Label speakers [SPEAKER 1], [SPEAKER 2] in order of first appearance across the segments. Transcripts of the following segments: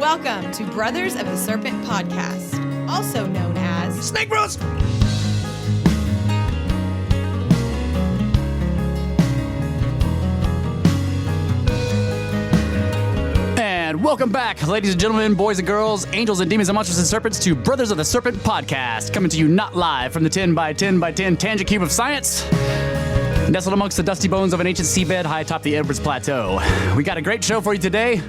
[SPEAKER 1] Welcome to Brothers of the Serpent podcast, also known as
[SPEAKER 2] Snake Bros.
[SPEAKER 3] And welcome back, ladies and gentlemen, boys and girls, angels and demons and monsters and serpents, to Brothers of the Serpent podcast, coming to you not live from the 10 by 10 by 10 tangent cube of science, nestled amongst the dusty bones of an ancient seabed high atop the Edwards Plateau. We got a great show for you today.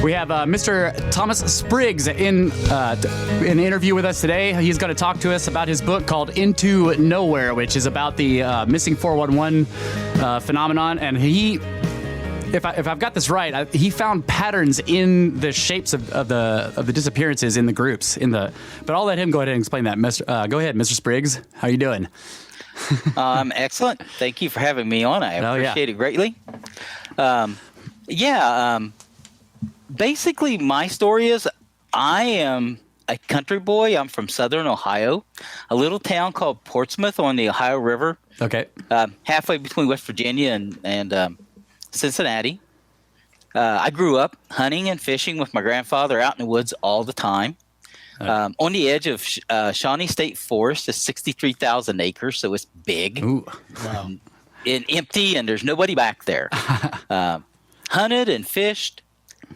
[SPEAKER 3] We have Mr. Thomas Spriggs in an interview with us today. He's going to talk to us about his book called Into Nowhere, which is about the missing 411 phenomenon. And he, if I've got this right, he found patterns in the shapes of the disappearances in the groups. But I'll let him go ahead and explain that. Go ahead, Mr. Spriggs. How are you doing?
[SPEAKER 2] Excellent. Thank you for having me on. I appreciate it greatly. Basically, my story is I am a country boy. I'm from southern Ohio, a little town called Portsmouth on the Ohio River.
[SPEAKER 3] Okay.
[SPEAKER 2] Halfway between West Virginia and Cincinnati. I grew up hunting and fishing with my grandfather out in the woods all the time. On the edge of Shawnee State Forest is 63,000 acres, so it's big.
[SPEAKER 3] Ooh. Wow.
[SPEAKER 2] And empty, and there's nobody back there. Hunted and fished.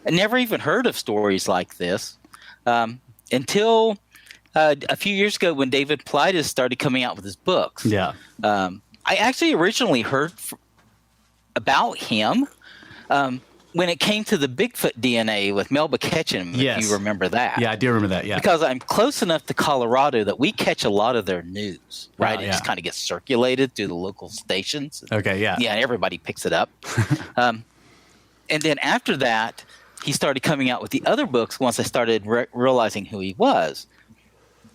[SPEAKER 2] I never even heard of stories like this until a few years ago when David Paulides started coming out with his books.
[SPEAKER 3] Yeah.
[SPEAKER 2] I actually originally heard about him when it came to the Bigfoot DNA with Melba Ketchum, if you remember that.
[SPEAKER 3] Yeah, I do remember that, yeah.
[SPEAKER 2] Because I'm close enough to Colorado that we catch a lot of their news, right? It just kind of gets circulated through the local stations.
[SPEAKER 3] Okay, yeah.
[SPEAKER 2] Yeah, everybody picks it up. And then after that, he started coming out with the other books once I started realizing who he was.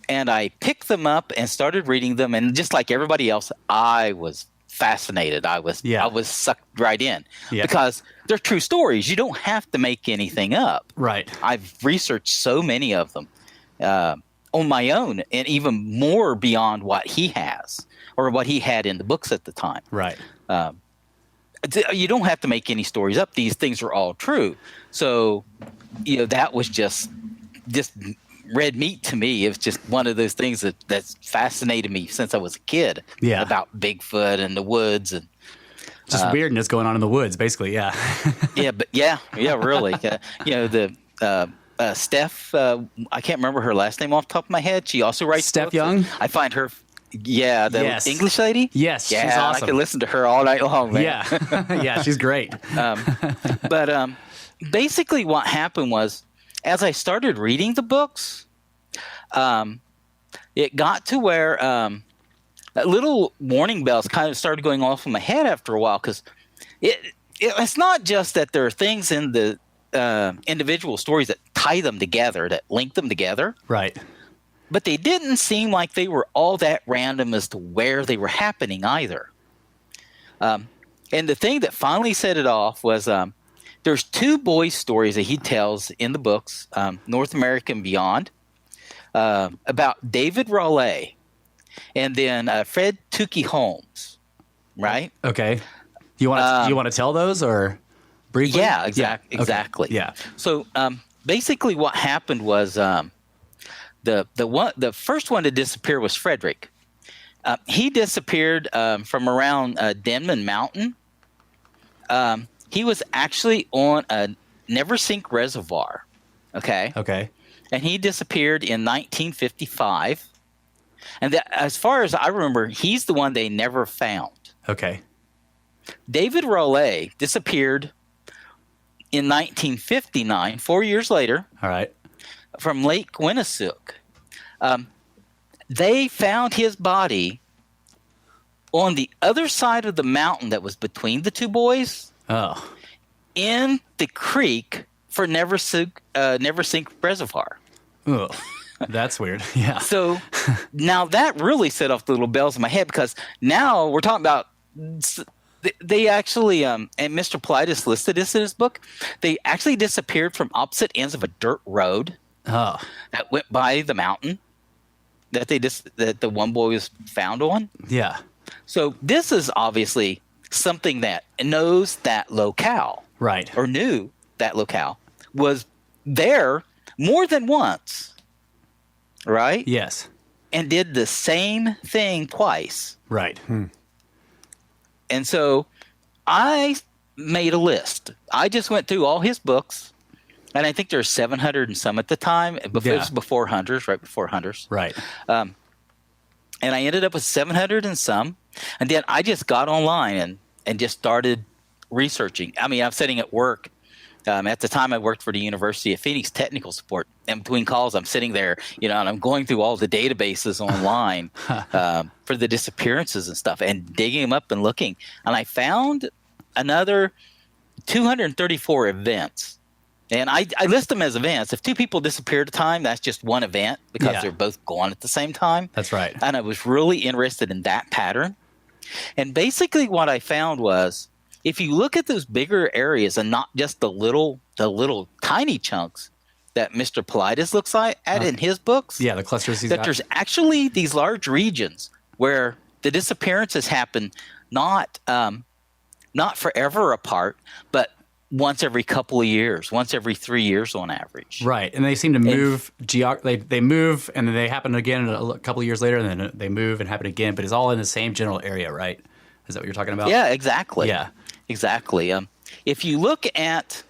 [SPEAKER 2] And I picked them up and started reading them. And just like everybody else, I was fascinated. I was sucked right in because they're true stories. You don't have to make anything up.
[SPEAKER 3] Right.
[SPEAKER 2] I've researched so many of them on my own, and even more beyond what he has or what he had in the books at the time.
[SPEAKER 3] Right.
[SPEAKER 2] You don't have to make any stories up. These things are all true. So, that was just red meat to me. It was just one of those things that's fascinated me since I was a kid.
[SPEAKER 3] Yeah. About
[SPEAKER 2] Bigfoot and the woods and
[SPEAKER 3] just weirdness going on in the woods, basically. Yeah.
[SPEAKER 2] Really. Steph. I can't remember her last name off the top of my head. She also writes
[SPEAKER 3] Steph
[SPEAKER 2] books.
[SPEAKER 3] Young.
[SPEAKER 2] I find her. Yeah, the English lady?
[SPEAKER 3] Yes,
[SPEAKER 2] yeah,
[SPEAKER 3] she's awesome.
[SPEAKER 2] I could listen to her all night long, man.
[SPEAKER 3] Yeah, yeah, she's great.
[SPEAKER 2] But basically what happened was, as I started reading the books, it got to where little warning bells kind of started going off in my head after a while, because it's not just that there are things in the individual stories that tie them together, that link them together.
[SPEAKER 3] Right.
[SPEAKER 2] But they didn't seem like they were all that random as to where they were happening either. And the thing that finally set it off was there's two boys' stories that he tells in the books, North America and Beyond, about David Raleigh and then Fred Tukey Holmes, right?
[SPEAKER 3] Okay. Do you want to tell those or briefly?
[SPEAKER 2] Yeah, exactly.
[SPEAKER 3] Yeah.
[SPEAKER 2] So basically what happened was the first one to disappear was Frederick. He disappeared from around Denman Mountain. He was actually on a never-sink reservoir. Okay. And he disappeared in 1955. And as far as I remember, he's the one they never found.
[SPEAKER 3] Okay. David
[SPEAKER 2] Raleigh disappeared in 1959, 4 years later.
[SPEAKER 3] All right.
[SPEAKER 2] From Lake Winnisook. They found his body on the other side of the mountain that was between the two boys.
[SPEAKER 3] Oh.
[SPEAKER 2] In the creek for Neversink Reservoir.
[SPEAKER 3] Oh, that's weird. Yeah.
[SPEAKER 2] So now that really set off the little bells in my head, because now we're talking about they actually and Mr. Paulides listed this in his book. They actually disappeared from opposite ends of a dirt road.
[SPEAKER 3] Oh.
[SPEAKER 2] That went by the mountain that the one boy was found on.
[SPEAKER 3] Yeah.
[SPEAKER 2] So this is obviously something that knows that locale.
[SPEAKER 3] Right.
[SPEAKER 2] Or knew that locale was there more than once, right?
[SPEAKER 3] Yes.
[SPEAKER 2] And did the same thing twice.
[SPEAKER 3] Right.
[SPEAKER 2] And so I made a list. I just went through all his books, and I think there's 700 and some at the time. It was before Hunters, right before Hunters.
[SPEAKER 3] Right.
[SPEAKER 2] And I ended up with 700 and some. And then I just got online and just started researching. I mean, I'm sitting at work. At the time, I worked for the University of Phoenix Technical Support. And between calls, I'm sitting there, and I'm going through all the databases online for the disappearances and stuff and digging them up and looking. And I found another 234 events. And I list them as events. If two people disappear at a time, that's just one event because they're both gone at the same time.
[SPEAKER 3] That's right.
[SPEAKER 2] And I was really interested in that pattern. And basically what I found was, if you look at those bigger areas and not just the little tiny chunks that Mr. Paulides looks at in his books,
[SPEAKER 3] the clusters he's
[SPEAKER 2] that
[SPEAKER 3] got.
[SPEAKER 2] there's actually these large regions where the disappearances happen not forever apart, but once every couple of years, once every 3 years on average.
[SPEAKER 3] Right, and they seem to move. They move, and then they happen again a couple of years later, and then they move and happen again. But it's all in the same general area, right? Is that what you're talking about?
[SPEAKER 2] Yeah, exactly.
[SPEAKER 3] Yeah.
[SPEAKER 2] Exactly. If you look at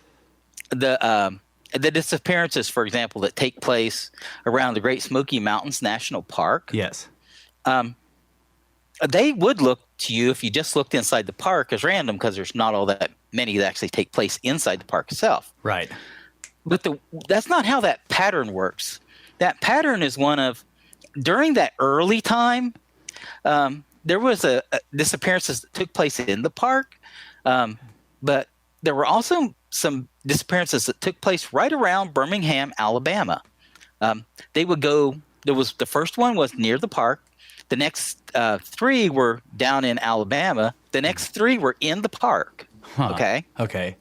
[SPEAKER 2] the disappearances, for example, that take place around the Great Smoky Mountains National Park,
[SPEAKER 3] yes,
[SPEAKER 2] they would look to you if you just looked inside the park as random because there's not all that many that actually take place inside the park itself.
[SPEAKER 3] Right.
[SPEAKER 2] But that's not how that pattern works. That pattern is one of, during that early time, there was a disappearances that took place in the park. But there were also some disappearances that took place right around Birmingham, Alabama. They would go. The first one was near the park. The next 3 were down in Alabama. The next 3 were in the park.
[SPEAKER 3] Huh.
[SPEAKER 2] Okay.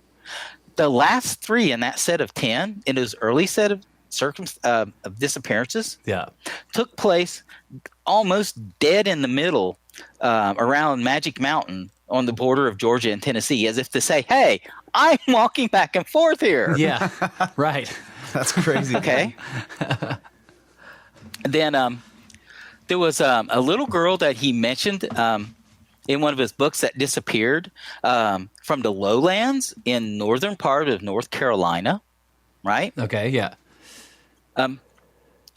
[SPEAKER 2] The last 3 in that set of 10, in those early set of of disappearances, took place almost dead in the middle around Magic Mountain, on the border of Georgia and Tennessee, as if to say, hey, I'm walking back and forth here.
[SPEAKER 3] Yeah, right.
[SPEAKER 4] That's crazy.
[SPEAKER 2] Okay. Then there was a little girl that he mentioned in one of his books that disappeared from the lowlands in northern part of North Carolina, right?
[SPEAKER 3] Okay, yeah.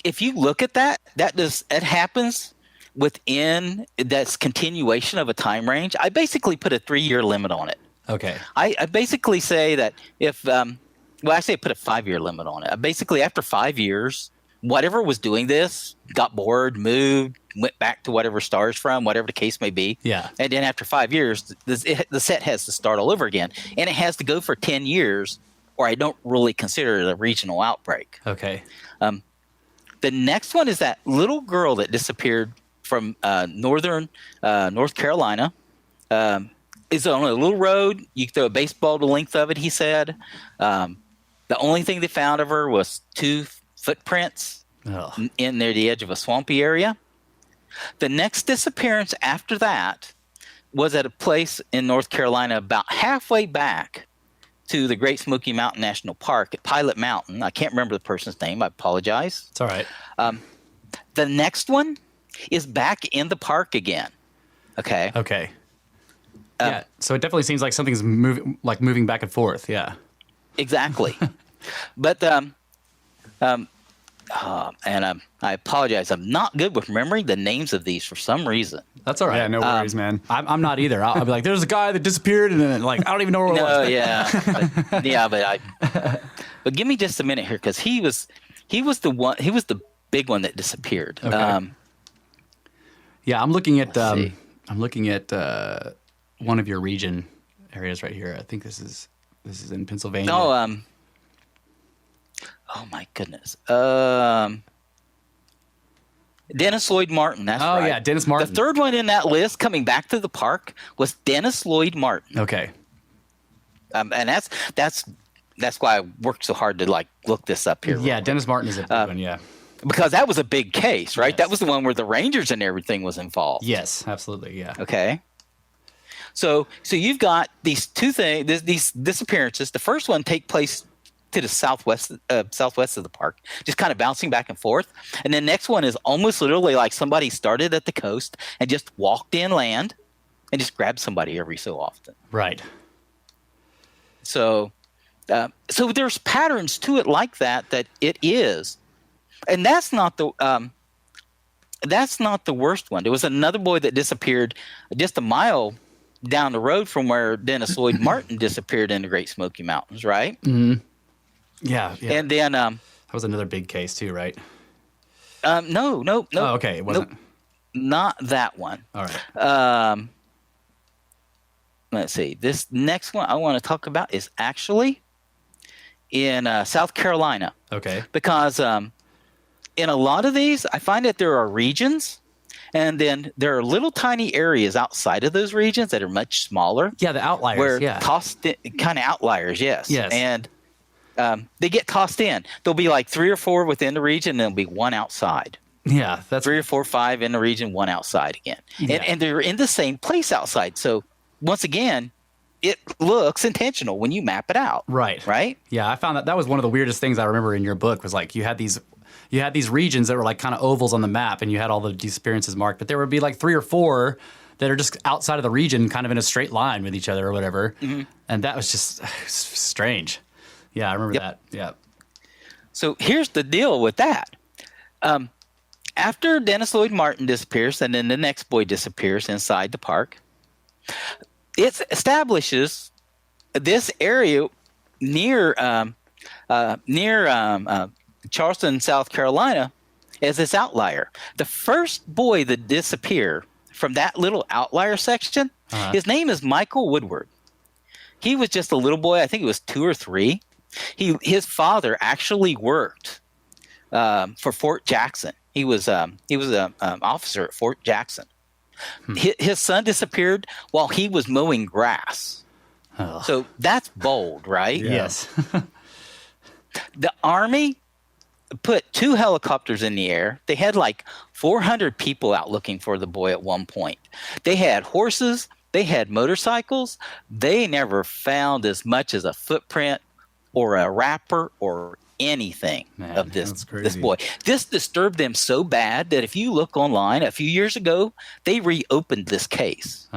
[SPEAKER 2] If you look at that, it happens within that's continuation of a time range. I basically put a 3-year limit on it.
[SPEAKER 3] Okay.
[SPEAKER 2] I basically say that if I say I put a 5-year limit on it. Basically, after 5 years, whatever was doing this got bored, moved, went back to whatever stars from, whatever the case may be.
[SPEAKER 3] Yeah.
[SPEAKER 2] And then after 5 years, the set has to start all over again, and it has to go for 10 years, or I don't really consider it a regional outbreak.
[SPEAKER 3] Okay.
[SPEAKER 2] The next one is that little girl that disappeared from northern North Carolina. Is on a little road. You can throw a baseball the length of it, he said. The only thing they found of her was 2 footprints in near the edge of a swampy area. The next disappearance after that was at a place in North Carolina about halfway back to the Great Smoky Mountain National Park at Pilot Mountain. I can't remember the person's name. I apologize.
[SPEAKER 3] It's all right.
[SPEAKER 2] The next one is back in the park again. Okay.
[SPEAKER 3] Okay. Yeah. So it definitely seems like something's moving back and forth. Yeah.
[SPEAKER 2] Exactly. But I apologize. I'm not good with remembering the names of these for some reason.
[SPEAKER 3] That's all right.
[SPEAKER 4] Yeah, no worries, man.
[SPEAKER 3] I'm not either. I'll be like, there's a guy that disappeared, and then I don't even know where it was.
[SPEAKER 2] But give me just a minute here, because he was the big one that disappeared.
[SPEAKER 3] Okay. Yeah, I'm looking at one of your region areas right here. I think this is in Pennsylvania.
[SPEAKER 2] Oh my goodness. Dennis Lloyd Martin. That's right.
[SPEAKER 3] Oh yeah, Dennis Martin.
[SPEAKER 2] The third one in that list, coming back to the park, was Dennis Lloyd Martin.
[SPEAKER 3] Okay.
[SPEAKER 2] And that's why I worked so hard to look this up here.
[SPEAKER 3] Yeah, Dennis Martin is a big one. Yeah.
[SPEAKER 2] Because that was a big case, right?
[SPEAKER 3] Yes.
[SPEAKER 2] That was the one where the Rangers and everything was involved.
[SPEAKER 3] Yes, absolutely. Yeah.
[SPEAKER 2] Okay. So you've got these two things, these disappearances. The first one take place to the southwest of the park, just kind of bouncing back and forth. And the next one is almost literally like somebody started at the coast and just walked inland and just grabbed somebody every so often.
[SPEAKER 3] Right.
[SPEAKER 2] So there's patterns to it like that it is, and that's not the worst one. There was another boy that disappeared just a mile down the road from where Dennis Lloyd Martin disappeared in the Great Smoky Mountains, right?
[SPEAKER 3] Mm-hmm. Yeah.
[SPEAKER 2] And then
[SPEAKER 3] that was another big case too, right?
[SPEAKER 2] No.
[SPEAKER 3] Oh, okay, it wasn't.
[SPEAKER 2] Nope, not that one.
[SPEAKER 3] All right.
[SPEAKER 2] Let's see. This next one I want to talk about is actually in South Carolina.
[SPEAKER 3] Okay.
[SPEAKER 2] Because in a lot of these, I find that there are regions, and then there are little tiny areas outside of those regions that are much smaller.
[SPEAKER 3] Yeah, the outliers.
[SPEAKER 2] Where
[SPEAKER 3] yeah.
[SPEAKER 2] kind of outliers, yes.
[SPEAKER 3] Yes.
[SPEAKER 2] And they get tossed in. There'll be like 3 or 4 within the region, and there'll be one outside.
[SPEAKER 3] Yeah, that's
[SPEAKER 2] 3 or 4, 5 in the region, one outside again.
[SPEAKER 3] Yeah.
[SPEAKER 2] And they're in the same place outside. So once again, it looks intentional when you map it out.
[SPEAKER 3] right.
[SPEAKER 2] Right?
[SPEAKER 3] Yeah, I found that was one of the weirdest things I remember in your book was like you had these regions that were like kind of ovals on the map, and you had all the disappearances marked, but there would be like 3 or 4 that are just outside of the region, kind of in a straight line with each other or whatever. Mm-hmm. And that was just strange. Yeah, I remember that. Yeah. So
[SPEAKER 2] here's the deal with that. After Dennis Lloyd Martin disappears, and then the next boy disappears inside the park, it establishes this area near Charleston, South Carolina, as this outlier. The first boy that disappeared from that little outlier section, his name is Michael Woodward. He was just a little boy. I think he was 2 or 3. His father actually worked for Fort Jackson. He was an officer at Fort Jackson. His son disappeared while he was mowing grass. Oh. So that's bold, right?
[SPEAKER 3] Yeah. Yes.
[SPEAKER 2] The Army put 2 helicopters in the air. They had like 400 people out looking for the boy at one point. They had horses. They had motorcycles. They never found as much as a footprint or a wrapper or anything of this boy. This disturbed them so bad that if you look online a few years ago, they reopened this case.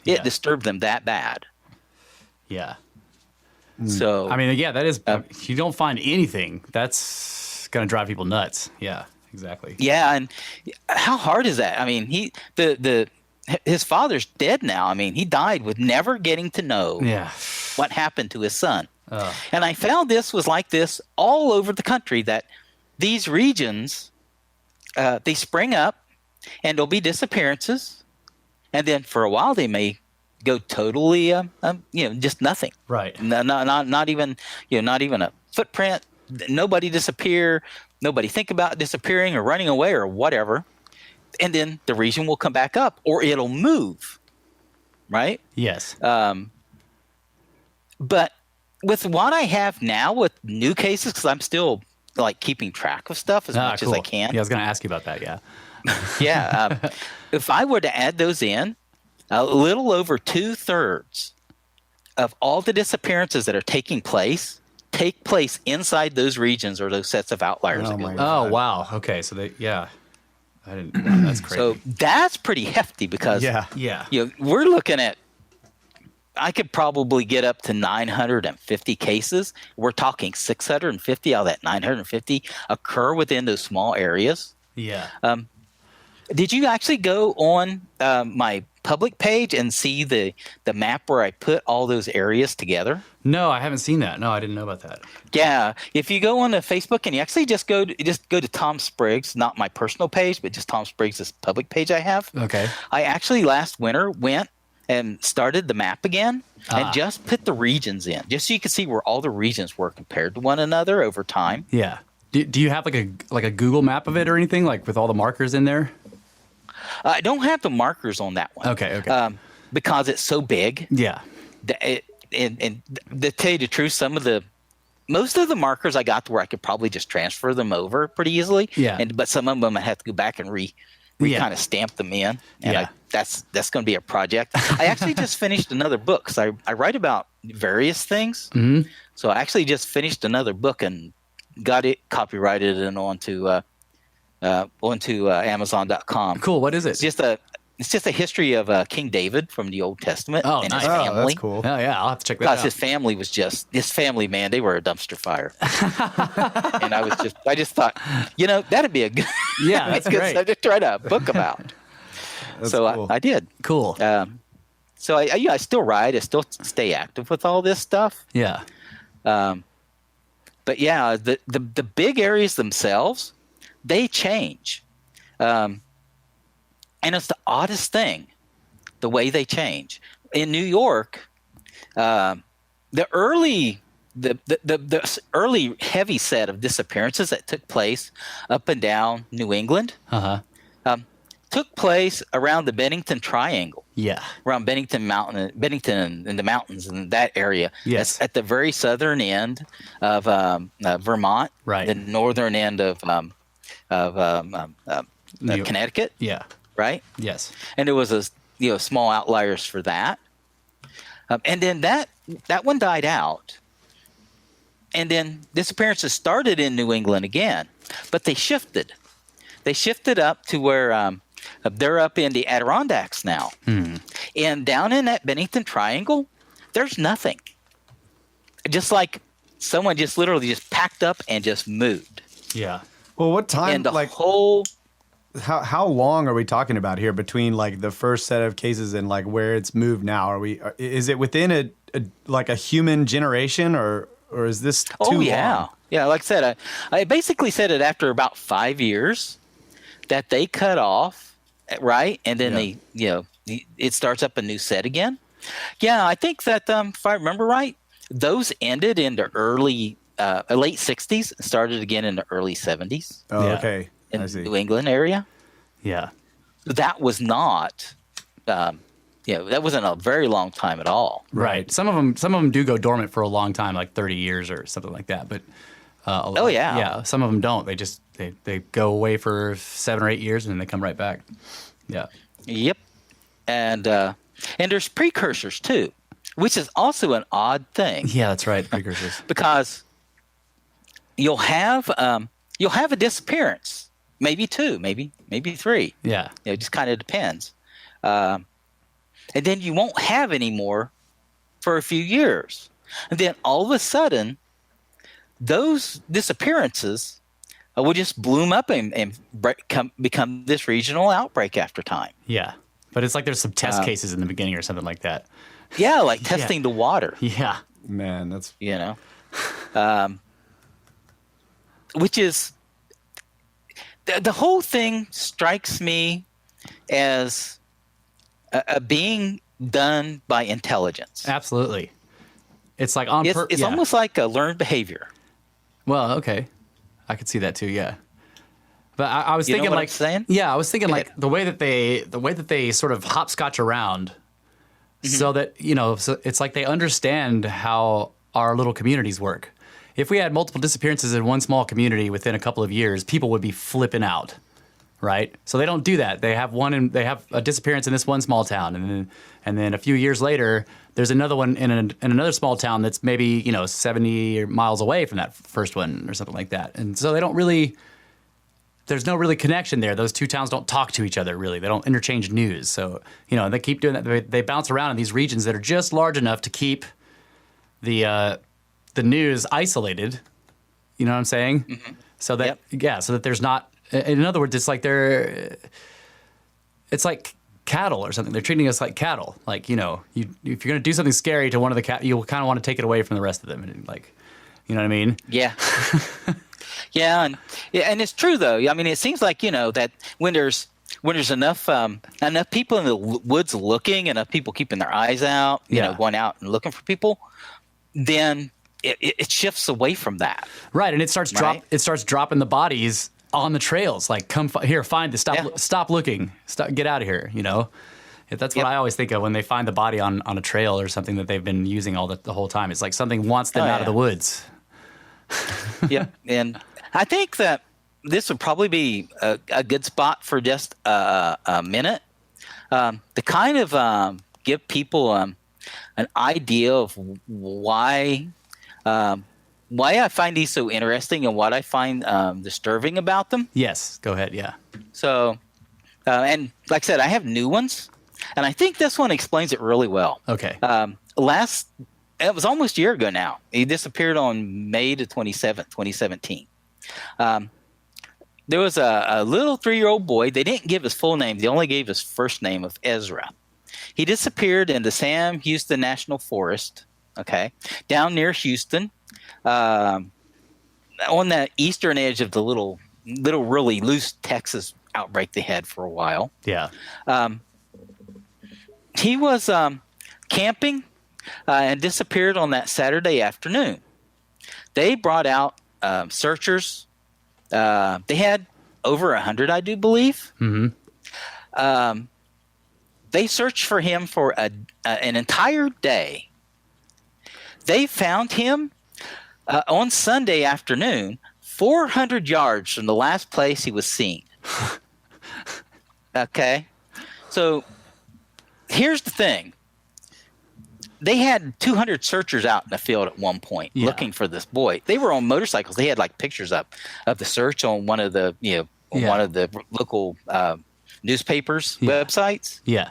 [SPEAKER 2] It disturbed them that bad.
[SPEAKER 3] Yeah.
[SPEAKER 2] So
[SPEAKER 3] I mean, yeah, that is. If you don't find anything, that's gonna drive people nuts. Yeah, exactly.
[SPEAKER 2] Yeah, and how hard is that? I mean, his father's dead now. I mean, he died with never getting to know what happened to his son. And I found this was like this all over the country, that these regions, they spring up and there'll be disappearances. And then for a while they may go totally, just nothing.
[SPEAKER 3] Right.
[SPEAKER 2] Not even a footprint. Nobody disappear. Nobody think about disappearing or running away or whatever. And then the region will come back up, or it'll move. Right?
[SPEAKER 3] Yes.
[SPEAKER 2] But with what I have now with new cases, because I'm still like keeping track of stuff as much as I can.
[SPEAKER 3] Yeah, I was going to ask you about that. Yeah.
[SPEAKER 2] Yeah. If I were to add those in, a little over 2/3 of all the disappearances that are taking place take place inside those regions or those sets of outliers.
[SPEAKER 3] Oh, wow. Okay. So that's crazy.
[SPEAKER 2] So that's pretty hefty because we're looking at, I could probably get up to 950 cases. We're talking 650 out of that 950 occur within those small areas.
[SPEAKER 3] Yeah.
[SPEAKER 2] Did you actually go on my public page and see the map where I put all those areas together?
[SPEAKER 3] No, I haven't seen that. No, I didn't know about that.
[SPEAKER 2] Yeah. If you go on to Facebook and you actually just go to Tom Spriggs, not my personal page, but just Tom Spriggs' public page I have.
[SPEAKER 3] Okay.
[SPEAKER 2] I actually last winter went and started the map again and just put the regions in, just so you can see where all the regions were compared to one another over time.
[SPEAKER 3] Yeah. Do you have like a Google map of it or anything, like with all the markers in there?
[SPEAKER 2] I don't have the markers on that one.
[SPEAKER 3] Okay.
[SPEAKER 2] Because it's so big.
[SPEAKER 3] Yeah.
[SPEAKER 2] And to tell you the truth, most of the markers I got to where I could probably just transfer them over pretty easily.
[SPEAKER 3] Yeah.
[SPEAKER 2] But some of them I have to go back and we kind of stamped them in. And that's going to be a project. I actually just finished another book. So I write about various things. Mm-hmm. So I actually just finished another book and got it copyrighted and onto Amazon.com.
[SPEAKER 3] Cool. What is it?
[SPEAKER 2] It's just a history of King David from the Old Testament and his family.
[SPEAKER 4] Oh, that's cool.
[SPEAKER 3] Oh, yeah. I'll have to check that
[SPEAKER 2] Because
[SPEAKER 3] out.
[SPEAKER 2] his family, man, they were a dumpster fire. And I just thought, that'd be a good,
[SPEAKER 3] that's
[SPEAKER 2] good
[SPEAKER 3] great.
[SPEAKER 2] subject to write a book about. So
[SPEAKER 4] cool.
[SPEAKER 2] I did.
[SPEAKER 3] Cool.
[SPEAKER 2] So I still write. I still stay active with all this stuff.
[SPEAKER 3] Yeah.
[SPEAKER 2] But yeah, the big areas themselves, they change. And it's the oddest thing, the way they change. In New York, the early heavy set of disappearances that took place up and down New England took place around the Bennington Triangle.
[SPEAKER 3] Yeah.
[SPEAKER 2] Around Bennington in the mountains in that area.
[SPEAKER 3] Yes.
[SPEAKER 2] At the very southern end of Vermont,
[SPEAKER 3] right.
[SPEAKER 2] The northern end of Connecticut.
[SPEAKER 3] Yeah.
[SPEAKER 2] Right.
[SPEAKER 3] Yes.
[SPEAKER 2] And there was small outliers for that, and then that one died out, and then disappearances started in New England again, but they shifted. They shifted up to where they're up in the Adirondacks now, and down in that Bennington Triangle, there's nothing. Just like someone just literally just packed up and just moved.
[SPEAKER 3] Yeah.
[SPEAKER 4] Well, what time?
[SPEAKER 2] And the whole.
[SPEAKER 4] How long are we talking about here between like the first set of cases and like where it's moved now? Is it within a human generation or is this too long?
[SPEAKER 2] Yeah. Like I said, I basically said it after about 5 years that they cut off, right, and then it starts up a new set again. Yeah, I think that if I remember right, those ended in the late 60s, and started again in the early 70s.
[SPEAKER 4] Oh, okay.
[SPEAKER 2] In the New England area.
[SPEAKER 3] Yeah.
[SPEAKER 2] That was not, that wasn't a very long time at all.
[SPEAKER 3] Right. Some of them do go dormant for a long time, like 30 years or something like that. But yeah, some of them don't. They just they go away for 7 or 8 years and then they come right back. Yeah.
[SPEAKER 2] Yep. And there's precursors too, which is also an odd thing.
[SPEAKER 3] Yeah, that's right. Precursors.
[SPEAKER 2] Because you'll have a disappearance. Maybe 2, maybe 3.
[SPEAKER 3] Yeah.
[SPEAKER 2] It just kind of depends. And then you won't have any more for a few years. And then all of a sudden, those disappearances will just bloom up and become this regional outbreak after time.
[SPEAKER 3] Yeah. But it's like there's some test cases in the beginning or something like that.
[SPEAKER 2] Yeah, like testing the water.
[SPEAKER 3] Yeah.
[SPEAKER 4] Man, that's...
[SPEAKER 2] Which is... The whole thing strikes me as a being done by intelligence.
[SPEAKER 3] Absolutely. It's like
[SPEAKER 2] it's almost like a learned behavior.
[SPEAKER 3] Well, okay. I could see that too, yeah. But I was thinking,
[SPEAKER 2] know what
[SPEAKER 3] like,
[SPEAKER 2] I'm saying?
[SPEAKER 3] Yeah, I was thinking like the way that they sort of hopscotch around, so that so it's like they understand how our little communities work. If we had multiple disappearances in one small community within a couple of years, people would be flipping out, right? So they don't do that. They have a disappearance in this one small town, and then a few years later, there's another one in another small town that's maybe 70 miles away from that first one or something like that. And so they don't really. There's no really connection there. Those two towns don't talk to each other really. They don't interchange news. So they keep doing that. They bounce around in these regions that are just large enough to keep the news isolated, you know what I'm saying? Mm-hmm. So that so that there's not. In other words, it's like it's like cattle or something. They're treating us like cattle. Like if you're gonna do something scary to one of the cattle, you'll kind of want to take it away from the rest of them, and like, you know what I mean?
[SPEAKER 2] Yeah. and it's true though. I mean, it seems like that when there's enough people in the woods looking, enough people keeping their eyes out, going out and looking for people, then it shifts away from that.
[SPEAKER 3] Right, and it starts dropping the bodies on the trails. Like, come here, find this. Stop looking. Get out of here. That's what I always think of when they find the body on a trail or something that they've been using the whole time. It's like something wants them out of the woods.
[SPEAKER 2] Yep, and I think that this would probably be a good spot for just a minute to kind of give people an idea of why I find these so interesting and what I find disturbing about them.
[SPEAKER 3] Yes, go ahead. Yeah.
[SPEAKER 2] So, and like I said, I have new ones, and I think this one explains it really well.
[SPEAKER 3] Okay.
[SPEAKER 2] It was almost a year ago now. He disappeared on May the 27th, 2017. There was a little 3-year-old boy. They didn't give his full name. They only gave his first name of Ezra. He disappeared in the Sam Houston National Forest, down near Houston, on the eastern edge of the little really loose Texas outbreak they had for a while.
[SPEAKER 3] Yeah.
[SPEAKER 2] He was camping and disappeared on that Saturday afternoon. They brought out searchers. They had over 100, I do believe. Mm-hmm. They searched for him for an entire day. They found him on Sunday afternoon, 400 yards from the last place he was seen. Okay. So here's the thing. They had 200 searchers out in the field at one point looking for this boy. They were on motorcycles. They had like pictures up of the search on one of the one of the local newspapers websites.
[SPEAKER 3] Yeah.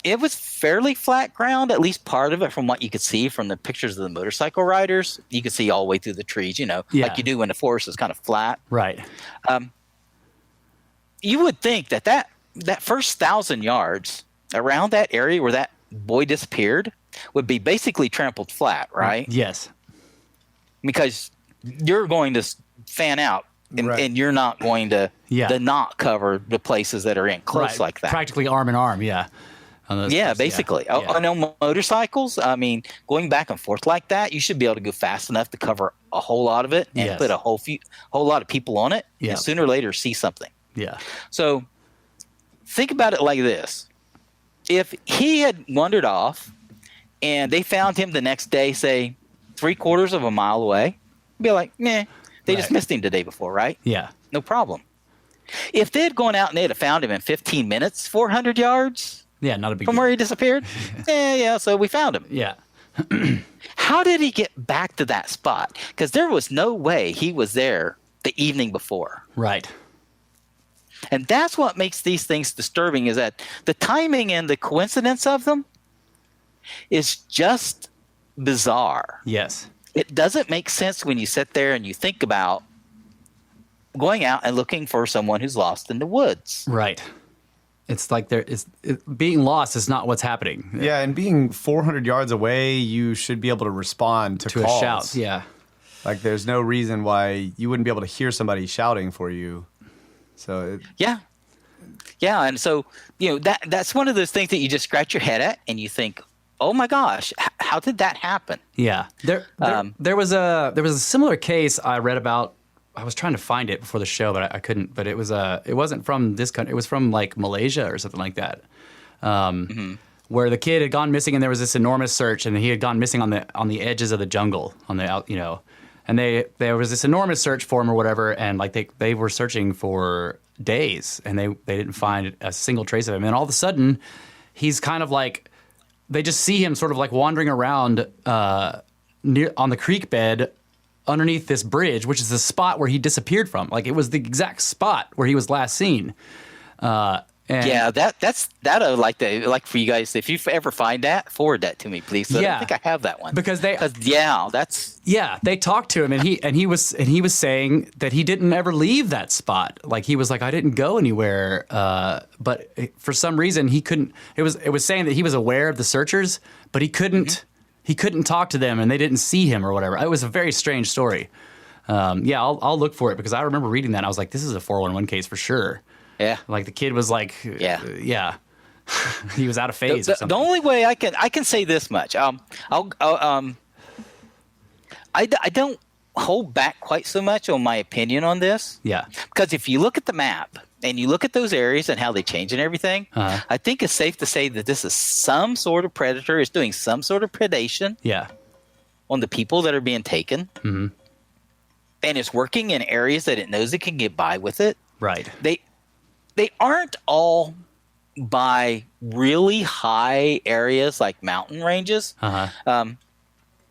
[SPEAKER 2] It was fairly flat ground, at least part of it, from what you could see from the pictures of the motorcycle riders. You could see all the way through the trees, like you do when the forest is kind of flat.
[SPEAKER 3] Right.
[SPEAKER 2] You would think that first 1,000 yards around that area where that boy disappeared would be basically trampled flat, right?
[SPEAKER 3] Yes.
[SPEAKER 2] Because you're going to fan out and you're not going to not cover the places that are in close like that.
[SPEAKER 3] Practically arm in arm, yeah.
[SPEAKER 2] Basically. Yeah. I know motorcycles, going back and forth like that, you should be able to go fast enough to cover a whole lot of it and put a whole lot of people on it and sooner or later see something.
[SPEAKER 3] Yeah.
[SPEAKER 2] So think about it like this. If he had wandered off and they found him the next day, say 3/4 of a mile away, be like, meh, they just missed him the day before, right?
[SPEAKER 3] Yeah.
[SPEAKER 2] No problem. If they had gone out and they'd have found him in 15 minutes, 400 yards
[SPEAKER 3] not a big
[SPEAKER 2] from
[SPEAKER 3] deal.
[SPEAKER 2] where he disappeared, so we found him.
[SPEAKER 3] Yeah.
[SPEAKER 2] How did he get back to that spot? Because there was no way he was there the evening before.
[SPEAKER 3] Right.
[SPEAKER 2] And that's what makes these things disturbing, is that the timing and the coincidence of them is just bizarre.
[SPEAKER 3] Yes.
[SPEAKER 2] It doesn't make sense when you sit there and you think about going out and looking for someone who's lost in the woods.
[SPEAKER 3] Right. It's like being lost is not what's happening.
[SPEAKER 4] Yeah, and being 400 yards away, you should be able to respond to calls.
[SPEAKER 3] A shout. Yeah.
[SPEAKER 4] Like there's no reason why you wouldn't be able to hear somebody shouting for you. So
[SPEAKER 2] yeah, and so that's one of those things that you just scratch your head at and you think, oh my gosh, how did that happen?
[SPEAKER 3] Yeah, there was a similar case I read about. I was trying to find it before the show, but I couldn't. But it wasn't from this country. It was from like Malaysia or something like that, where the kid had gone missing, and there was this enormous search, and he had gone missing on the edges of the jungle, and there was this enormous search for him or whatever, and like they were searching for days, and they didn't find a single trace of him, and all of a sudden, he's kind of like, they just see him sort of like wandering around near on the creek bed underneath this bridge, which is the spot where he disappeared from. Like it was the exact spot where he was last seen.
[SPEAKER 2] That's I'd like for you guys, if you ever find that, forward that to me, please. So I don't think I have that one
[SPEAKER 3] because they
[SPEAKER 2] talked
[SPEAKER 3] to him, and he was saying that he didn't ever leave that spot. Like he was like, I didn't go anywhere, but for some reason he couldn't. It was saying that he was aware of the searchers, but he couldn't. Mm-hmm. He couldn't talk to them, and they didn't see him or whatever. It was a very strange story. I'll look for it because I remember reading that. And I was like, this is a 411 case for sure. Yeah, like the kid was like, he was out of phase. Or something.
[SPEAKER 2] The only way I can say this much, I don't hold back quite so much on my opinion on this.
[SPEAKER 3] Yeah,
[SPEAKER 2] because if you look at the map and you look at those areas and how they change and everything, I think it's safe to say that this is some sort of predator is doing some sort of predation.
[SPEAKER 3] Yeah,
[SPEAKER 2] on the people that are being taken.
[SPEAKER 3] Mm-hmm.
[SPEAKER 2] and it's working in areas that it knows it can get by with it.
[SPEAKER 3] Right.
[SPEAKER 2] They aren't all by really high areas like mountain ranges.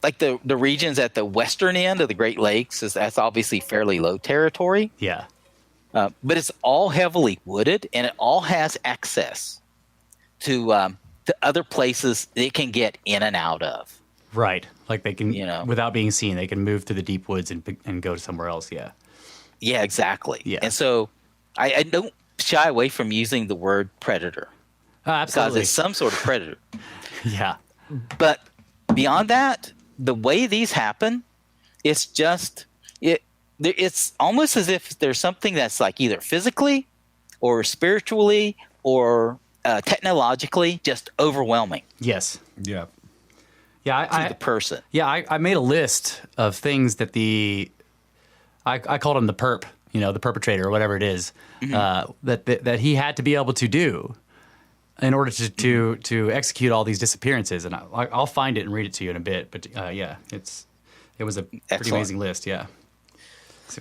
[SPEAKER 2] Like the regions at the western end of the Great Lakes, that's obviously fairly low territory.
[SPEAKER 3] Yeah.
[SPEAKER 2] But it's all heavily wooded, and it all has access to other places it can get in and out of.
[SPEAKER 3] Right. Like they can, without being seen, they can move through the deep woods and go to somewhere else. Yeah.
[SPEAKER 2] Yeah, exactly.
[SPEAKER 3] Yeah.
[SPEAKER 2] And so I don't shy away from using the word predator.
[SPEAKER 3] Absolutely.
[SPEAKER 2] Because it's some sort of predator.
[SPEAKER 3] Yeah.
[SPEAKER 2] But beyond that, the way these happen, it's just it's almost as if there's something that's like either physically or spiritually or technologically just overwhelming.
[SPEAKER 3] Yes.
[SPEAKER 4] Yeah.
[SPEAKER 3] Yeah.
[SPEAKER 2] To the person.
[SPEAKER 3] Yeah. I made a list of things that I called him the perp, the perpetrator or whatever it is, that he had to be able to do in order to execute all these disappearances. And I'll find it and read it to you in a bit. But yeah, it was a pretty amazing list. Yeah.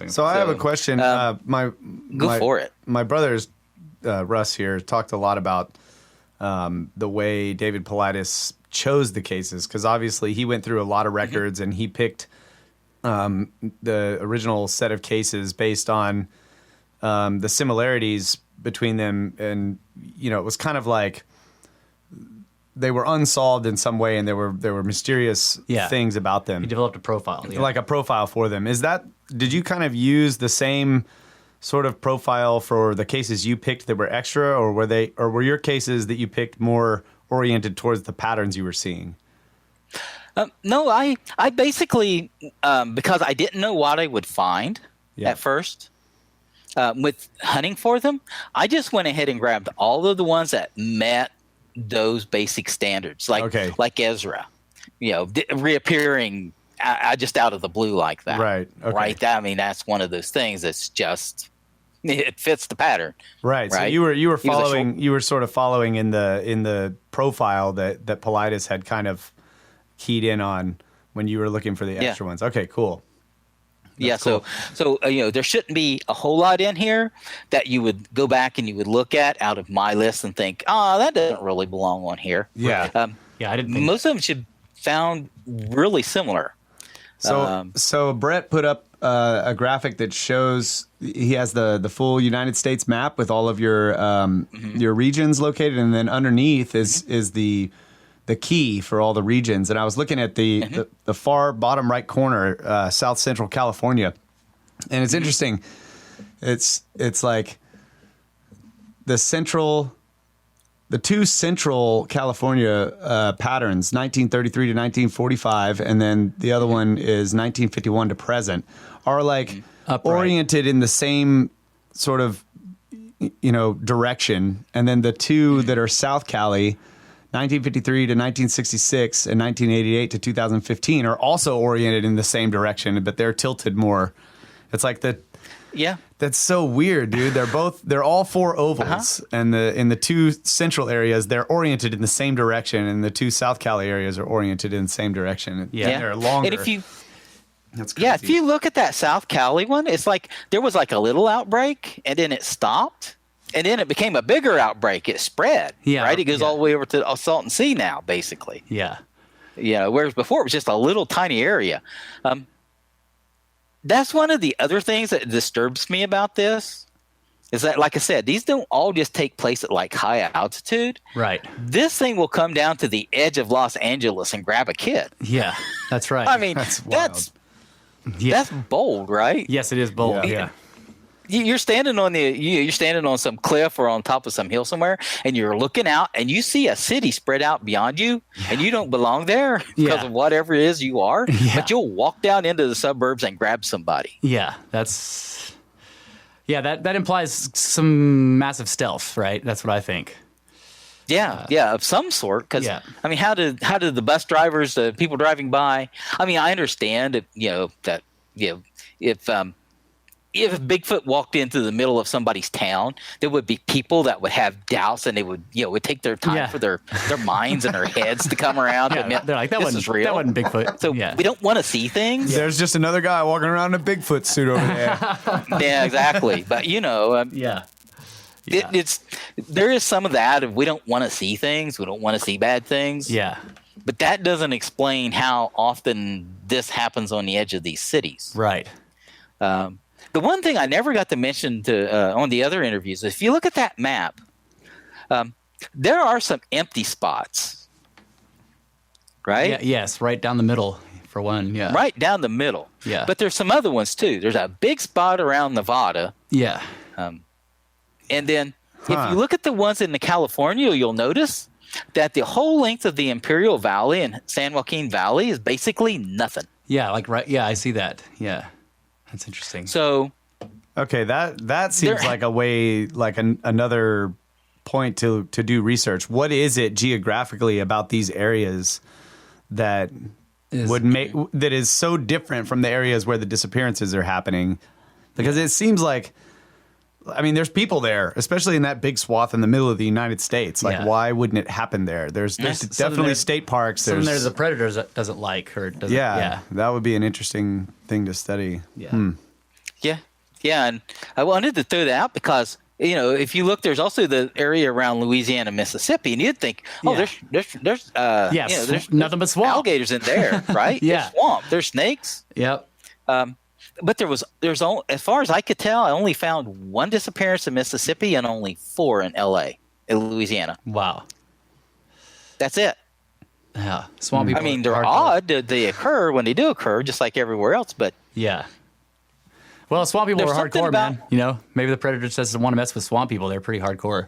[SPEAKER 4] So I have a question.
[SPEAKER 2] Go for it.
[SPEAKER 4] My brother's Russ here talked a lot about the way David Paulides chose the cases, because obviously he went through a lot of records and he picked the original set of cases based on the similarities between them, and it was kind of like they were unsolved in some way, and there were mysterious things about them.
[SPEAKER 3] He developed a profile,
[SPEAKER 4] like a profile for them. Did you kind of use the same sort of profile for the cases you picked that were extra, or were your cases that you picked more oriented towards the patterns you were seeing?
[SPEAKER 2] No, I basically, because I didn't know what I would find at first with hunting for them, I just went ahead and grabbed all of the ones that met those basic standards, like Ezra, reappearing just out of the blue like that.
[SPEAKER 4] Right. Okay.
[SPEAKER 2] Right. That's one of those things that's just, it fits the pattern.
[SPEAKER 4] Right. So you were following, you were sort of following in the profile that Paulides had kind of keyed in on when you were looking for the extra ones. Okay, cool. That's cool.
[SPEAKER 2] So there shouldn't be a whole lot in here that you would go back and you would look at out of my list and think, that doesn't really belong on here.
[SPEAKER 4] Yeah.
[SPEAKER 3] I didn't think
[SPEAKER 2] most of them should found really similar.
[SPEAKER 4] So Brett put up a graphic that shows he has the full United States map with all of your regions located, and then underneath is the key for all the regions. And I was looking at the far bottom right corner, South Central California, and it's interesting. It's like the two central California patterns, 1933 to 1945, and then the other one is 1951 to present, are like oriented in the same sort of direction. And then the two that are South Cali, 1953 to 1966 and 1988 to 2015, are also oriented in the same direction, but they're tilted more. It's like that.
[SPEAKER 2] Yeah.
[SPEAKER 4] That's so weird, dude. They're all four ovals, and in the two central areas, they're oriented in the same direction, and the two South Cali areas are oriented in the same direction.
[SPEAKER 3] Yeah.
[SPEAKER 4] They're longer.
[SPEAKER 2] And
[SPEAKER 4] that's crazy.
[SPEAKER 2] if you look at that South Cali one, it's like there was like a little outbreak, and then it stopped, and then it became a bigger outbreak. It spread.
[SPEAKER 3] Yeah.
[SPEAKER 2] Right. It goes all the way over to Salton Sea now, basically.
[SPEAKER 3] Yeah.
[SPEAKER 2] Whereas before it was just a little tiny area. That's one of the other things that disturbs me about this is that, like I said, these don't all just take place at like high altitude.
[SPEAKER 3] Right.
[SPEAKER 2] This thing will come down to the edge of Los Angeles and grab a kid.
[SPEAKER 3] Yeah, that's right.
[SPEAKER 2] I mean, that's bold, right?
[SPEAKER 3] Yes, it is bold. Yeah.
[SPEAKER 2] You're standing on some cliff or on top of some hill somewhere, and you're looking out, and you see a city spread out beyond you, and you don't belong there because of whatever it is you are.
[SPEAKER 3] Yeah.
[SPEAKER 2] But you'll walk down into the suburbs and grab somebody.
[SPEAKER 3] Yeah, that implies some massive stealth, right? That's what I think.
[SPEAKER 2] Yeah, of some sort. Because I mean, how did the bus drivers, the people driving by? I mean, I understand if if Bigfoot walked into the middle of somebody's town, there would be people that would have doubts, and they would, would take their time for their minds and their heads to come around.
[SPEAKER 3] Yeah, they're like, that
[SPEAKER 2] wasn't real.
[SPEAKER 3] That wasn't Bigfoot.
[SPEAKER 2] So we don't want to see things.
[SPEAKER 4] There's just another guy walking around in a Bigfoot suit over there.
[SPEAKER 2] Yeah, exactly. But there is some of that. If we don't want to see things, we don't want to see bad things.
[SPEAKER 3] Yeah.
[SPEAKER 2] But that doesn't explain how often this happens on the edge of these cities.
[SPEAKER 3] Right.
[SPEAKER 2] The one thing I never got to mention on the other interviews, if you look at that map, there are some empty spots, right?
[SPEAKER 3] Yeah, yes, right down the middle for one. Yeah.
[SPEAKER 2] Right down the middle.
[SPEAKER 3] Yeah.
[SPEAKER 2] But there's some other ones too. There's a big spot around Nevada.
[SPEAKER 3] Yeah.
[SPEAKER 2] And then if you look at the ones in the California, you'll notice that the whole length of the Imperial Valley and San Joaquin Valley is basically nothing.
[SPEAKER 3] Yeah, I see that. Yeah. That's interesting.
[SPEAKER 2] So,
[SPEAKER 4] okay, that seems like a way, like another point to do research. What is it geographically about these areas that is so different from the areas where the disappearances are happening? Because it seems like, I mean, there's people there, especially in that big swath in the middle of the United States. Like, why wouldn't it happen there? There's definitely state parks.
[SPEAKER 3] There's the predators that doesn't like or doesn't. Yeah,
[SPEAKER 4] that would be an interesting thing to study.
[SPEAKER 3] Yeah.
[SPEAKER 2] Yeah, and I wanted to throw that out because if you look, there's also the area around Louisiana, Mississippi, and you'd think, there's
[SPEAKER 3] nothing but swamp,
[SPEAKER 2] alligators in there, right?
[SPEAKER 3] Yeah,
[SPEAKER 2] there's swamp, there's snakes.
[SPEAKER 3] Yep.
[SPEAKER 2] But there's only, as far as I could tell, I only found one disappearance in Mississippi and only 4 in Louisiana.
[SPEAKER 3] Wow.
[SPEAKER 2] That's it.
[SPEAKER 3] Yeah. Swamp people.
[SPEAKER 2] I mean, they're odd. They occur when they do occur, just like everywhere else. But
[SPEAKER 3] yeah. Well, swamp people are hardcore, man. Maybe the predator just doesn't want to mess with swamp people. They're pretty hardcore.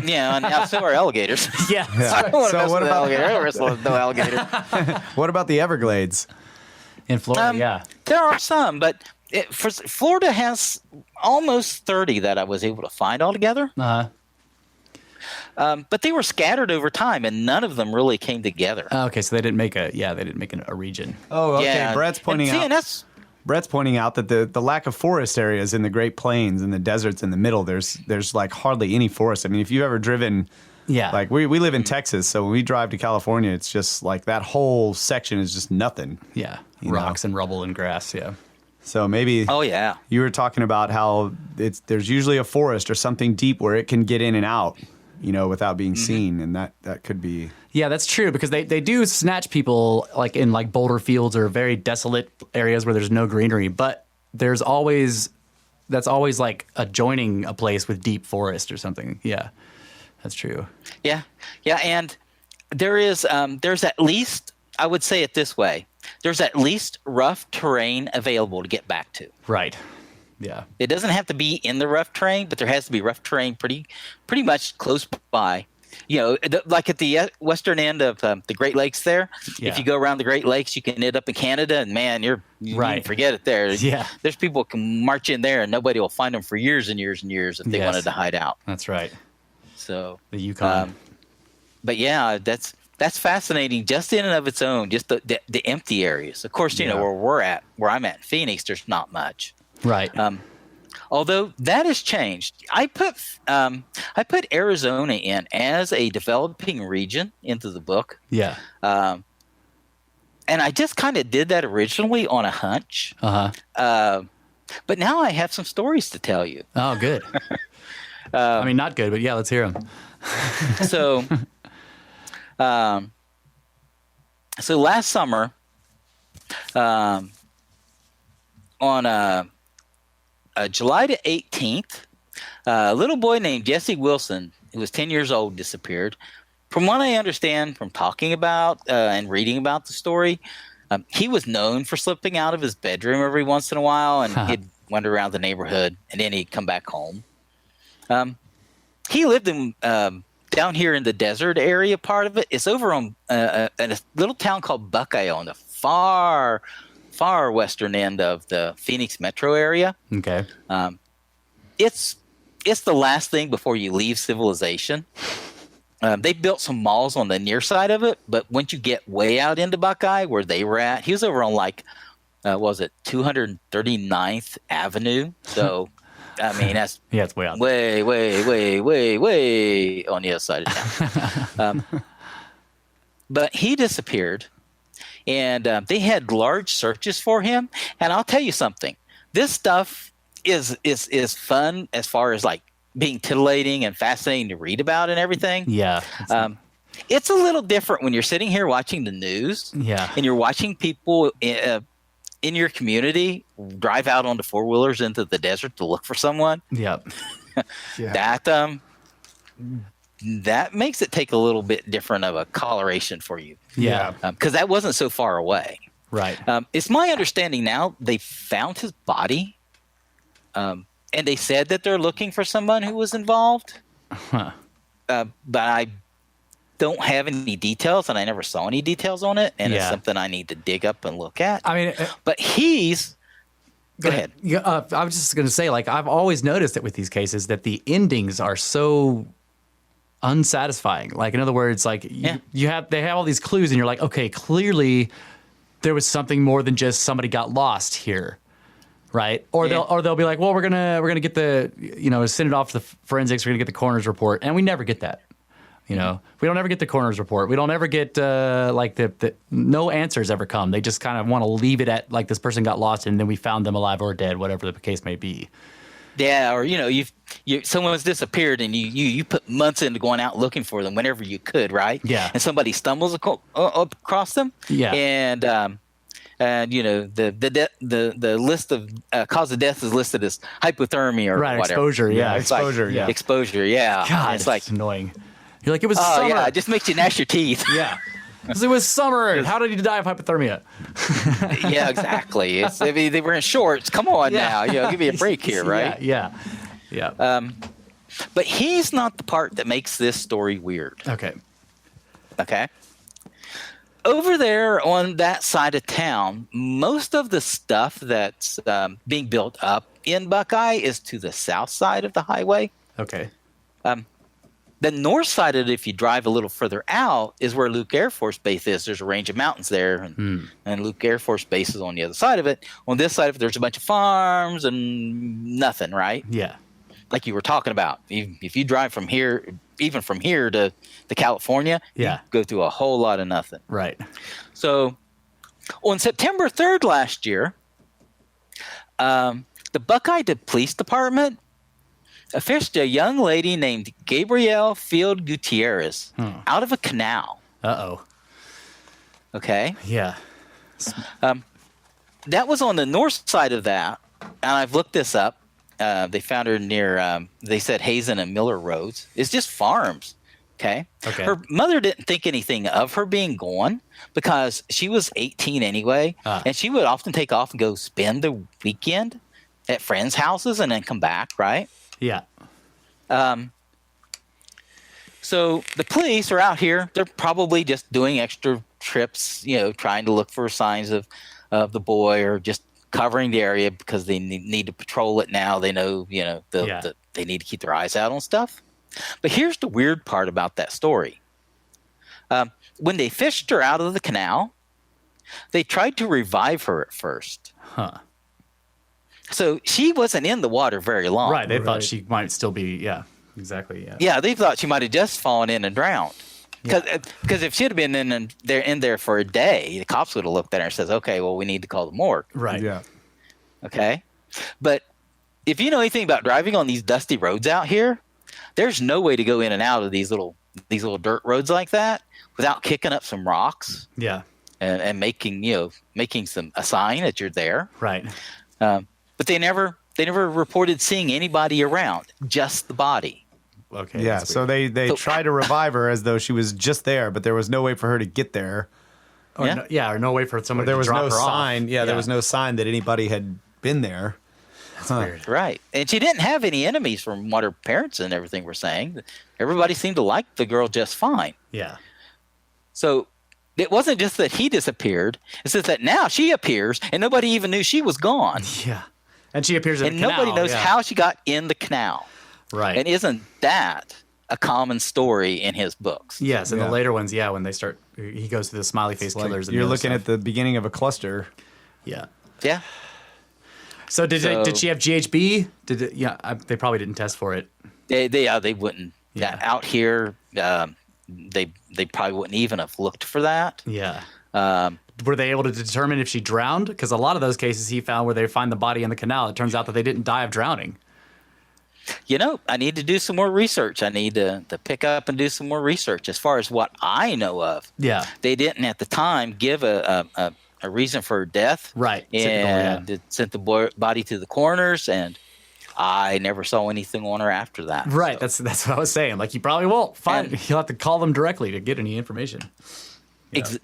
[SPEAKER 2] Yeah, and now so are alligators.
[SPEAKER 3] Yeah.
[SPEAKER 2] I don't want to mess with alligator. I don't wrestle with no alligator.
[SPEAKER 4] What about the Everglades?
[SPEAKER 3] In Florida,
[SPEAKER 2] there are some, but Florida has almost 30 that I was able to find altogether. But they were scattered over time, and none of them really came together.
[SPEAKER 3] Okay, so they didn't make a region.
[SPEAKER 4] Oh, okay.
[SPEAKER 2] Yeah.
[SPEAKER 4] Brett's pointing out that the lack of forest areas in the Great Plains and the deserts in the middle, there's like hardly any forest. I mean, if you've ever driven.
[SPEAKER 3] Yeah.
[SPEAKER 4] Like we live in Texas, so when we drive to California, it's just like that whole section is just nothing.
[SPEAKER 3] Yeah. Rocks and rubble and grass, yeah.
[SPEAKER 4] So maybe you were talking about how there's usually a forest or something deep where it can get in and out, without being seen, and that could be.
[SPEAKER 3] Yeah, that's true, because they do snatch people like in like boulder fields or very desolate areas where there's no greenery, but that's always like adjoining a place with deep forest or something. Yeah. That's true.
[SPEAKER 2] Yeah, and there's at least, I would say it this way, there's at least rough terrain available to get back to.
[SPEAKER 3] Right. Yeah.
[SPEAKER 2] It doesn't have to be in the rough terrain, but there has to be rough terrain pretty much close by. Like at the western end of the Great Lakes there.
[SPEAKER 3] Yeah.
[SPEAKER 2] If you go around the Great Lakes, you can end up in Canada, and man, you can forget it there.
[SPEAKER 3] Yeah. There's
[SPEAKER 2] people who can march in there, and nobody will find them for years and years and years if they wanted to hide out.
[SPEAKER 3] That's right.
[SPEAKER 2] So
[SPEAKER 3] the Yukon.
[SPEAKER 2] But yeah, that's fascinating just in and of its own. Just the empty areas. Of course, where I'm at in Phoenix, there's not much.
[SPEAKER 3] Right.
[SPEAKER 2] Although that has changed. I put Arizona in as a developing region into the book.
[SPEAKER 3] Yeah.
[SPEAKER 2] And I just kind of did that originally on a hunch. But now I have some stories to tell you.
[SPEAKER 3] Oh, good. I mean, not good, but yeah, let's hear them.
[SPEAKER 2] So last summer, on July the 18th, a little boy named Jesse Wilson, who was 10 years old, disappeared. From what I understand from talking about and reading about the story, he was known for slipping out of his bedroom every once in a while, and he'd wander around the neighborhood, and then he'd come back home. He lived in down here in the desert area part of it. It's over on a little town called Buckeye on the far western end of the Phoenix metro area.
[SPEAKER 3] Okay.
[SPEAKER 2] It's the last thing before you leave civilization. They built some malls on the near side of it, but once you get way out into Buckeye, where they were at, he was over on like what was it, 239th Avenue. So, I mean, that's
[SPEAKER 3] Yeah, it's way out.
[SPEAKER 2] way on the other side of town. But he disappeared, and they had large searches for him. And I'll tell you something: this stuff is fun as far as like being titillating and fascinating to read about and everything.
[SPEAKER 3] Yeah.
[SPEAKER 2] It's a little different when you're sitting here watching the news.
[SPEAKER 3] Yeah.
[SPEAKER 2] And you're watching people in your community drive out onto four-wheelers into the desert to look for someone.
[SPEAKER 3] Yep.
[SPEAKER 4] Yeah.
[SPEAKER 2] That makes it take a little bit different of a coloration for you.
[SPEAKER 3] Yeah.
[SPEAKER 2] Because that wasn't so far away.
[SPEAKER 3] Right.
[SPEAKER 2] It's my understanding now they found his body, and they said that they're looking for someone who was involved.
[SPEAKER 3] Huh.
[SPEAKER 2] But I don't have any details, and I never saw any details on it, and it's something I need to dig up and look at.
[SPEAKER 3] I mean,
[SPEAKER 2] but he's go ahead.
[SPEAKER 3] Yeah, I was just going to say, like, I've always noticed that with these cases that the endings are so unsatisfying. Like, in other words, like they have all these clues, and you're like, okay, clearly there was something more than just somebody got lost here, right? Or they'll be like, well, we're gonna get the send it off to the forensics. We're gonna get the coroner's report, and we never get that. We don't ever get the coroner's report. We don't ever get the no answers ever come. They just kind of want to leave it at like this person got lost and then we found them alive or dead, whatever the case may be.
[SPEAKER 2] Yeah, or someone's disappeared and you put months into going out looking for them whenever you could, right?
[SPEAKER 3] Yeah.
[SPEAKER 2] And somebody stumbles across them.
[SPEAKER 3] Yeah.
[SPEAKER 2] And the list of cause of death is listed as hypothermia or
[SPEAKER 3] right,
[SPEAKER 2] whatever.
[SPEAKER 3] Exposure. Yeah,
[SPEAKER 4] exposure.
[SPEAKER 2] Like,
[SPEAKER 4] yeah,
[SPEAKER 2] exposure. Yeah.
[SPEAKER 3] God,
[SPEAKER 2] it's like
[SPEAKER 3] annoying. You're like, it was
[SPEAKER 2] oh
[SPEAKER 3] summer.
[SPEAKER 2] yeah, it just makes you gnash your teeth.
[SPEAKER 3] Yeah. Because it was summer. How did he die of hypothermia?
[SPEAKER 2] Yeah, exactly. I mean, they were in shorts. Come on now, give me a break here, right?
[SPEAKER 3] Yeah.
[SPEAKER 2] But he's not the part that makes this story weird.
[SPEAKER 3] Okay.
[SPEAKER 2] Over there on that side of town, most of the stuff that's being built up in Buckeye is to the south side of the highway.
[SPEAKER 3] Okay.
[SPEAKER 2] The north side of it, if you drive a little further out, is where Luke Air Force Base is. There's a range of mountains there, and Luke Air Force Base is on the other side of it. On this side of it, there's a bunch of farms and nothing, right?
[SPEAKER 3] Yeah.
[SPEAKER 2] Like you were talking about. If you drive from here, even from here to California, you go through a whole lot of nothing.
[SPEAKER 3] Right.
[SPEAKER 2] So on September 3rd last year, the Buckeye Police Department fished a young lady named Gabrielle Field Gutierrez out of a canal.
[SPEAKER 3] Uh-oh.
[SPEAKER 2] Okay?
[SPEAKER 3] Yeah.
[SPEAKER 2] That was on the north side of that, and I've looked this up. They found her near, they said Hazen and Miller Roads. It's just farms, okay? Her mother didn't think anything of her being gone because she was 18 anyway, and she would often take off and go spend the weekend at friends' houses and then come back, right?
[SPEAKER 3] Yeah.
[SPEAKER 2] So the police are out here. They're probably just doing extra trips, trying to look for signs of the boy or just covering the area because they need to patrol it now. They know, they need to keep their eyes out on stuff. But here's the weird part about that story. When they fished her out of the canal, they tried to revive her at first.
[SPEAKER 3] Huh.
[SPEAKER 2] So she wasn't in the water very long.
[SPEAKER 3] Right. They thought she might still be. Yeah. Exactly. Yeah.
[SPEAKER 2] Yeah. They thought she might have just fallen in and drowned. Because if she'd have been in there for a day, the cops would have looked at her and says, "Okay, well, we need to call the morgue."
[SPEAKER 3] Right.
[SPEAKER 4] Yeah.
[SPEAKER 2] Okay. But if you know anything about driving on these dusty roads out here, there's no way to go in and out of these little dirt roads like that without kicking up some rocks.
[SPEAKER 3] Yeah.
[SPEAKER 2] And making a sign that you're there.
[SPEAKER 3] Right.
[SPEAKER 2] But they never reported seeing anybody around, just the body.
[SPEAKER 3] Okay.
[SPEAKER 4] Yeah. So they tried to revive her as though she was just there, but there was no way for her to get there.
[SPEAKER 3] Or no way for somebody
[SPEAKER 4] There
[SPEAKER 3] to
[SPEAKER 4] was
[SPEAKER 3] drop
[SPEAKER 4] no
[SPEAKER 3] her
[SPEAKER 4] sign.
[SPEAKER 3] off.
[SPEAKER 4] Yeah, there was no sign that anybody had been there.
[SPEAKER 3] That's weird.
[SPEAKER 2] Right. And she didn't have any enemies from what her parents and everything were saying. Everybody seemed to like the girl just fine.
[SPEAKER 3] Yeah.
[SPEAKER 2] So it wasn't just that he disappeared. It's just that now she appears and nobody even knew she was gone.
[SPEAKER 3] Yeah. And she appears in
[SPEAKER 2] and
[SPEAKER 3] the canal.
[SPEAKER 2] nobody knows how she got in the canal.
[SPEAKER 3] Right.
[SPEAKER 2] And isn't that a common story in his books?
[SPEAKER 3] Yes, and
[SPEAKER 4] Yeah.
[SPEAKER 3] the later ones, when they start, he goes to the smiley face killers. And
[SPEAKER 4] You're
[SPEAKER 3] the other
[SPEAKER 4] looking
[SPEAKER 3] stuff.
[SPEAKER 4] at the beginning of a cluster.
[SPEAKER 3] Yeah.
[SPEAKER 2] Yeah.
[SPEAKER 3] So did she have GHB? They probably didn't test for it.
[SPEAKER 2] They wouldn't.
[SPEAKER 3] Yeah.
[SPEAKER 2] Out here, they probably wouldn't even have looked for that.
[SPEAKER 3] Yeah. Were they able to determine if she drowned? Because a lot of those cases he found where they find the body in the canal, it turns out that they didn't die of drowning.
[SPEAKER 2] I need to do some more research. I need to pick up and do some more research. As far as what I know of,
[SPEAKER 3] Yeah.
[SPEAKER 2] they didn't at the time give a reason for her death.
[SPEAKER 3] Right.
[SPEAKER 2] And it sent the body to the coroners, and I never saw anything on her after that.
[SPEAKER 3] Right.
[SPEAKER 2] So.
[SPEAKER 3] That's what I was saying. Like, you probably won't find. You'll have to call them directly to get any information.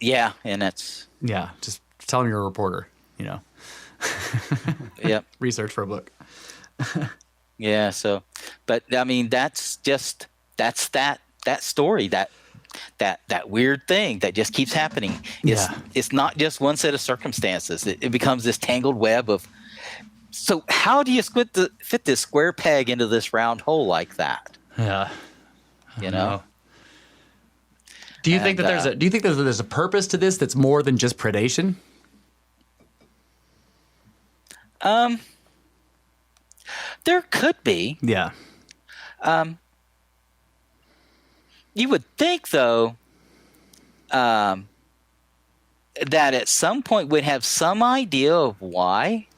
[SPEAKER 2] Yeah, and that's.
[SPEAKER 3] Yeah. Just tell them you're a reporter.
[SPEAKER 2] Yep.
[SPEAKER 3] Research for a book.
[SPEAKER 2] Yeah. So, but I mean, that's that story, that weird thing that just keeps happening. It's not just one set of circumstances. It becomes this tangled web of. So how do you fit this square peg into this round hole like that?
[SPEAKER 3] Yeah.
[SPEAKER 2] You know.
[SPEAKER 3] Do you think that there's a purpose to this that's more than just predation?
[SPEAKER 2] There could be.
[SPEAKER 3] Yeah.
[SPEAKER 2] You would think, though, that at some point we'd have some idea of why.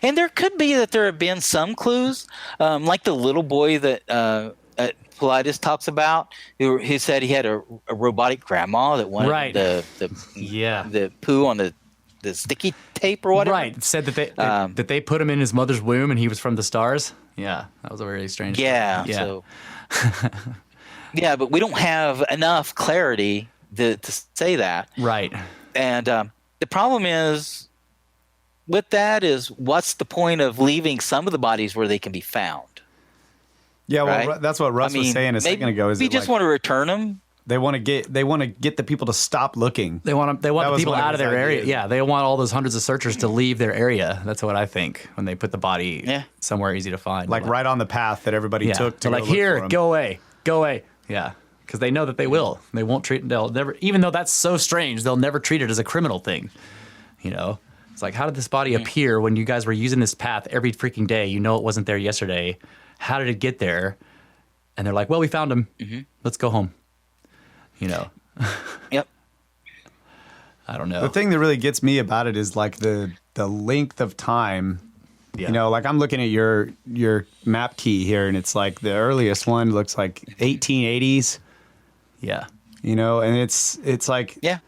[SPEAKER 2] And there could be that there have been some clues, like the little boy that Paulides talks about, who said he had a robotic grandma that wanted the poo on the sticky tape or whatever.
[SPEAKER 3] Right. It said that they put him in his mother's womb and he was from the stars. Yeah, that was a very strange story.
[SPEAKER 2] Yeah. So, yeah, but we don't have enough clarity to say that.
[SPEAKER 3] Right.
[SPEAKER 2] And the problem is with that is, what's the point of leaving some of the bodies where they can be found?
[SPEAKER 4] Yeah, well,
[SPEAKER 2] right?
[SPEAKER 4] that's what Russ was saying a second ago. Is
[SPEAKER 2] we just want to return them.
[SPEAKER 4] They want to get the people to stop looking.
[SPEAKER 3] They want the people out of their area. Yeah, they want all those hundreds of searchers to leave their area. That's what I think when they put the body somewhere easy to find,
[SPEAKER 4] like right on the path that everybody took. To
[SPEAKER 3] like, here, go away. Yeah, because they know that they will. They won't treat. They'll never. Even though that's so strange, they'll never treat it as a criminal thing. It's like, how did this body appear when you guys were using this path every freaking day? You know it wasn't there yesterday. How did it get there? And they're like, well, we found him. Mm-hmm. Let's go home.
[SPEAKER 2] Yep.
[SPEAKER 3] I don't know.
[SPEAKER 4] The thing that really gets me about it is like the length of time.
[SPEAKER 3] Yeah.
[SPEAKER 4] Like I'm looking at your map key here, and it's like the earliest one looks like 1880s.
[SPEAKER 3] Yeah.
[SPEAKER 4] And it's like,
[SPEAKER 2] yeah,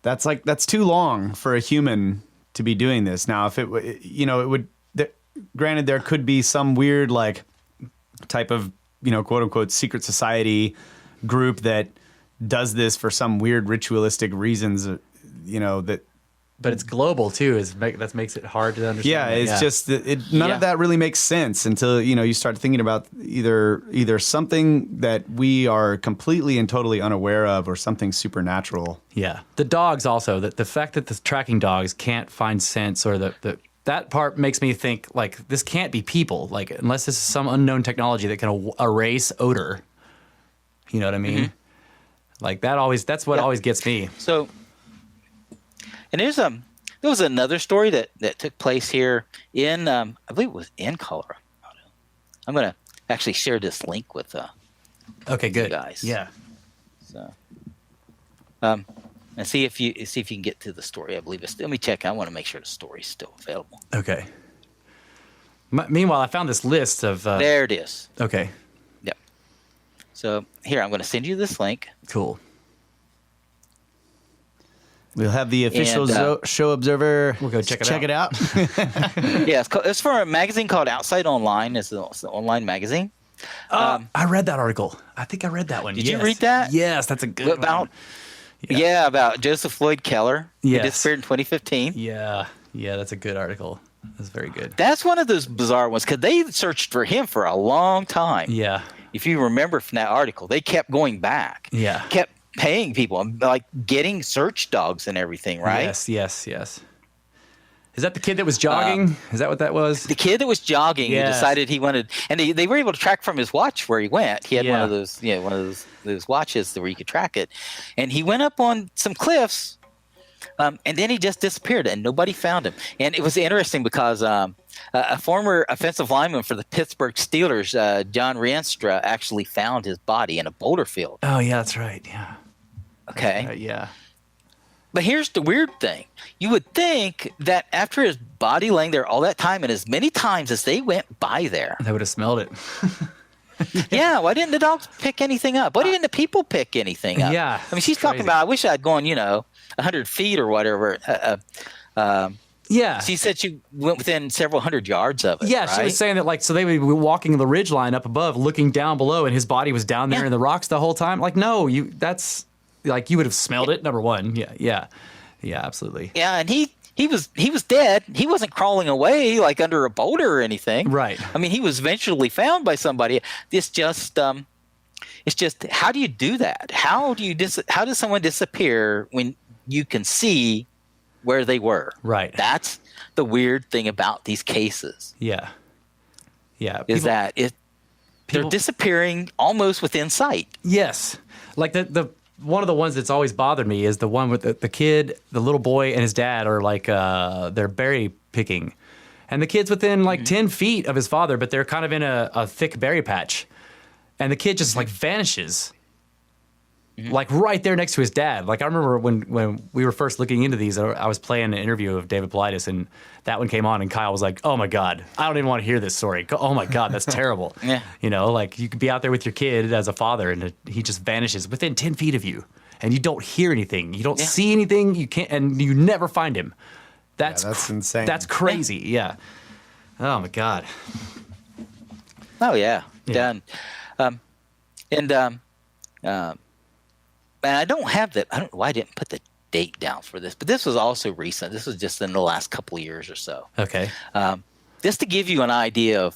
[SPEAKER 4] that's too long for a human to be doing this. Now, if it would, granted, there could be some weird like type of quote unquote secret society group that does this for some weird ritualistic reasons, that.
[SPEAKER 3] But it's global too. That makes it hard to understand.
[SPEAKER 4] Yeah, it's just none of that really makes sense until you start thinking about either something that we are completely and totally unaware of, or something supernatural.
[SPEAKER 3] Yeah, the dogs also. The fact that the tracking dogs can't find scents, or that part makes me think like this can't be people. Like, unless this is some unknown technology that can erase odor. You know what I mean? Mm-hmm. Like that's what always gets me.
[SPEAKER 2] So, and there was another story that took place here in I believe it was in Colorado. I'm gonna actually share this link with
[SPEAKER 3] okay, good,
[SPEAKER 2] you guys.
[SPEAKER 3] Yeah.
[SPEAKER 2] So, and see if you can get to the story. I believe it's. Let me check. I want to make sure the story's still available.
[SPEAKER 3] Okay. Meanwhile, I found this list of.
[SPEAKER 2] There it is.
[SPEAKER 3] Okay.
[SPEAKER 2] Yep. So here, I'm going to send you this link.
[SPEAKER 3] Cool.
[SPEAKER 4] We'll have the official show observer.
[SPEAKER 3] We'll go check it
[SPEAKER 4] out.
[SPEAKER 2] Yeah, it's for a magazine called Outside Online. It's an online magazine.
[SPEAKER 3] I read that article. I think I read that one.
[SPEAKER 2] Did you read that?
[SPEAKER 3] Yes, that's a good one.
[SPEAKER 2] Yeah, about Joseph Floyd Keller.
[SPEAKER 3] Yes.
[SPEAKER 2] He disappeared in 2015.
[SPEAKER 3] Yeah, that's a good article. That's very good.
[SPEAKER 2] That's one of those bizarre ones because they searched for him for a long time.
[SPEAKER 3] Yeah.
[SPEAKER 2] If you remember from that article, they kept going back.
[SPEAKER 3] Yeah.
[SPEAKER 2] Kept paying people and like getting search dogs and everything, right?
[SPEAKER 3] Yes. Is that the kid that was jogging? Is that what that was?
[SPEAKER 2] The kid that was jogging,
[SPEAKER 3] Yes.
[SPEAKER 2] he decided he wanted, and they were able to track from his watch where he went. He had one of those watches where you could track it, and he went up on some cliffs And then he just disappeared, and nobody found him. And it was interesting because a former offensive lineman for the Pittsburgh Steelers, John Rienstra, actually found his body in a boulder field.
[SPEAKER 3] Oh, yeah, that's right. Yeah.
[SPEAKER 2] Okay.
[SPEAKER 3] Yeah.
[SPEAKER 2] But here's the weird thing. You would think that after his body laying there all that time, and as many times as they went by there,
[SPEAKER 3] They would have smelled it.
[SPEAKER 2] yeah, why didn't the dogs pick anything up? Why didn't the people pick anything up?
[SPEAKER 3] Yeah,
[SPEAKER 2] I mean, she's talking about, I wish I'd gone, 100 feet or whatever.
[SPEAKER 3] Yeah.
[SPEAKER 2] She said she went within several hundred yards of it.
[SPEAKER 3] Yeah,
[SPEAKER 2] right?
[SPEAKER 3] she was saying that, so they would be walking the ridge line up above, looking down below, and his body was down there in the rocks the whole time. Like, no, you would have smelled it, number one. Yeah, absolutely.
[SPEAKER 2] Yeah, and he was dead. He wasn't crawling away like under a boulder or anything.
[SPEAKER 3] Right.
[SPEAKER 2] I mean, he was eventually found by somebody. It's just how do you do that? How does someone disappear when you can see where they were?
[SPEAKER 3] Right.
[SPEAKER 2] That's the weird thing about these cases.
[SPEAKER 3] Yeah.
[SPEAKER 2] They're disappearing almost within sight.
[SPEAKER 3] Yes. Like the one of the ones that's always bothered me is the one with the kid, the little boy and his dad are they're berry picking. And the kid's within 10 feet of his father, but they're kind of in a thick berry patch. And the kid just vanishes. Like right there next to his dad. Like I remember when we were first looking into these, I was playing an interview of David Paulides, and that one came on, and Kyle was like, "Oh my God, I don't even want to hear this story. Oh my God, that's terrible."
[SPEAKER 2] Yeah.
[SPEAKER 3] You could be out there with your kid as a father, and he just vanishes within 10 feet of you, and you don't hear anything, you don't see anything, you can't, and you never find him. That's
[SPEAKER 4] insane.
[SPEAKER 3] That's crazy. Yeah. Oh my God.
[SPEAKER 2] Oh yeah. Done. And I don't have that. I don't know why I didn't put the date down for this, but this was also recent. This was just in the last couple of years or so.
[SPEAKER 3] Okay.
[SPEAKER 2] Just to give you an idea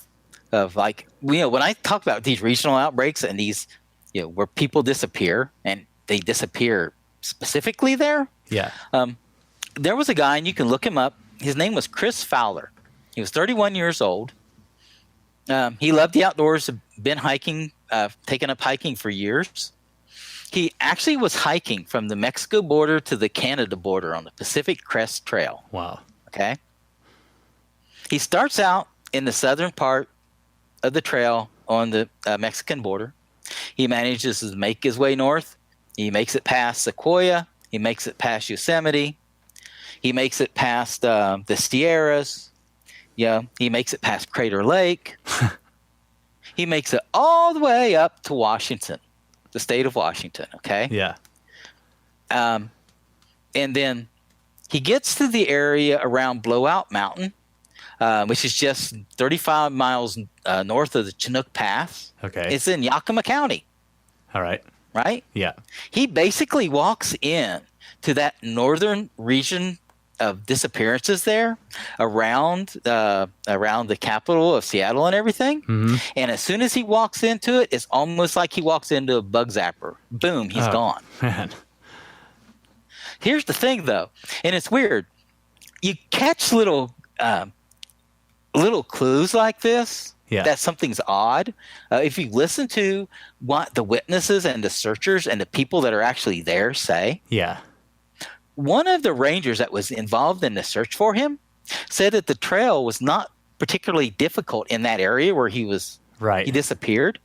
[SPEAKER 2] of when I talk about these regional outbreaks and these, where people disappear and they disappear specifically there.
[SPEAKER 3] Yeah.
[SPEAKER 2] There was a guy, and you can look him up. His name was Chris Fowler. He was 31 years old. He loved the outdoors, been hiking, taken up hiking for years. He actually was hiking from the Mexico border to the Canada border on the Pacific Crest Trail.
[SPEAKER 3] Wow.
[SPEAKER 2] Okay. He starts out in the southern part of the trail on the Mexican border. He manages to make his way north. He makes it past Sequoia. He makes it past Yosemite. He makes it past the Sierras. He makes it past Crater Lake. He makes it all the way up to Washington. The state of Washington, okay?
[SPEAKER 3] Yeah.
[SPEAKER 2] And then he gets to the area around Blowout Mountain, which is just 35 miles north of the Chinook Pass.
[SPEAKER 3] Okay.
[SPEAKER 2] It's in Yakima County.
[SPEAKER 3] All right.
[SPEAKER 2] Right?
[SPEAKER 3] Yeah.
[SPEAKER 2] He basically walks in to that northern region of disappearances there around the capital of Seattle and everything. Mm-hmm. And as soon as he walks into it, it's almost like he walks into a bug zapper. Boom, he's gone.
[SPEAKER 3] Man.
[SPEAKER 2] Here's the thing, though, and it's weird. You catch little clues like this.
[SPEAKER 3] Yeah.
[SPEAKER 2] That something's odd. If you listen to what the witnesses and the searchers and the people that are actually there say.
[SPEAKER 3] Yeah.
[SPEAKER 2] One of the rangers that was involved in the search for him said that the trail was not particularly difficult in that area where he disappeared,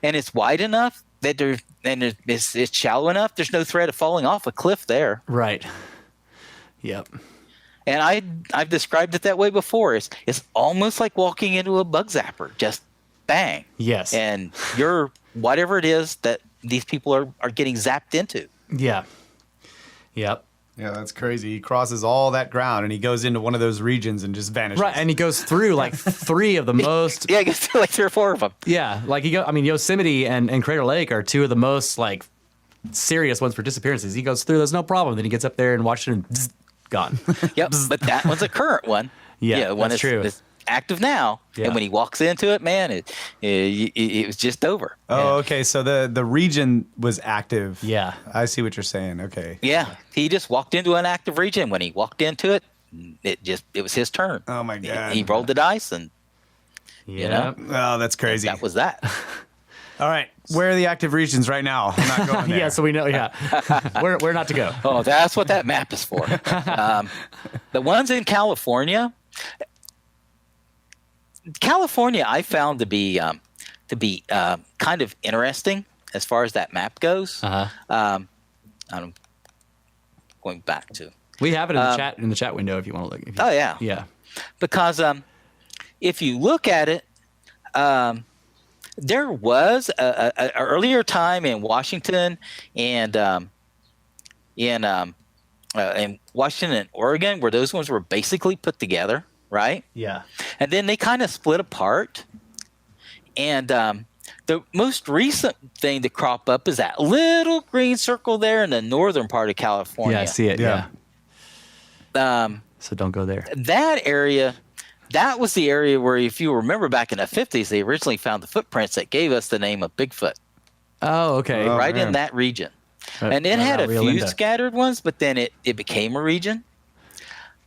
[SPEAKER 2] and it's wide enough that it's shallow enough. There's no threat of falling off a cliff there.
[SPEAKER 3] Right. Yep.
[SPEAKER 2] And I've described it that way before. It's almost like walking into a bug zapper. Just bang.
[SPEAKER 3] Yes.
[SPEAKER 2] And you're whatever it is that these people are getting zapped into.
[SPEAKER 3] Yeah. Yep.
[SPEAKER 4] Yeah, that's crazy. He crosses all that ground and he goes into one of those regions and just vanishes.
[SPEAKER 3] Right, and he goes through three of the most.
[SPEAKER 2] Yeah, he goes through 3 or 4 of them.
[SPEAKER 3] Yeah, Yosemite and Crater Lake are 2 of the most serious ones for disappearances. He goes through those no problem. Then he gets up there and Washington, gone.
[SPEAKER 2] Yep, but that one's a current one.
[SPEAKER 3] Yeah,
[SPEAKER 2] one
[SPEAKER 3] that's true.
[SPEAKER 2] It's active now,
[SPEAKER 3] Yeah.
[SPEAKER 2] and when he walks into it, man, it was just over.
[SPEAKER 4] Oh, okay. So the region was active.
[SPEAKER 3] Yeah.
[SPEAKER 4] I see what you're saying. Okay.
[SPEAKER 2] Yeah, he just walked into an active region. When he walked into it, it was his turn.
[SPEAKER 4] Oh my God.
[SPEAKER 2] He rolled the dice, and
[SPEAKER 3] Yeah.
[SPEAKER 4] Oh, that's crazy.
[SPEAKER 2] that was that.
[SPEAKER 3] All right.
[SPEAKER 4] Where are the active regions right now? I'm not going there.
[SPEAKER 3] Yeah, so we know. Yeah, where not to go.
[SPEAKER 2] Oh, that's what that map is for. The ones in California, I found to be kind of interesting as far as that map goes. I'm going back to.
[SPEAKER 3] We have it in the chat window if you want to look.
[SPEAKER 2] Oh yeah,
[SPEAKER 3] yeah.
[SPEAKER 2] Because if you look at it, there was a earlier time in Washington and in Washington and Oregon where those ones were basically put together, right?
[SPEAKER 3] Yeah.
[SPEAKER 2] And then they kind of split apart. And the most recent thing to crop up is that little green circle there in the northern part of California.
[SPEAKER 3] Yeah, I see it. Yeah. So don't go there.
[SPEAKER 2] That area. That was the area where, if you remember back in the 50s, they originally found the footprints that gave us the name of Bigfoot.
[SPEAKER 3] Oh, okay.
[SPEAKER 2] Right in that region. And it had a few scattered ones, but then it became a region.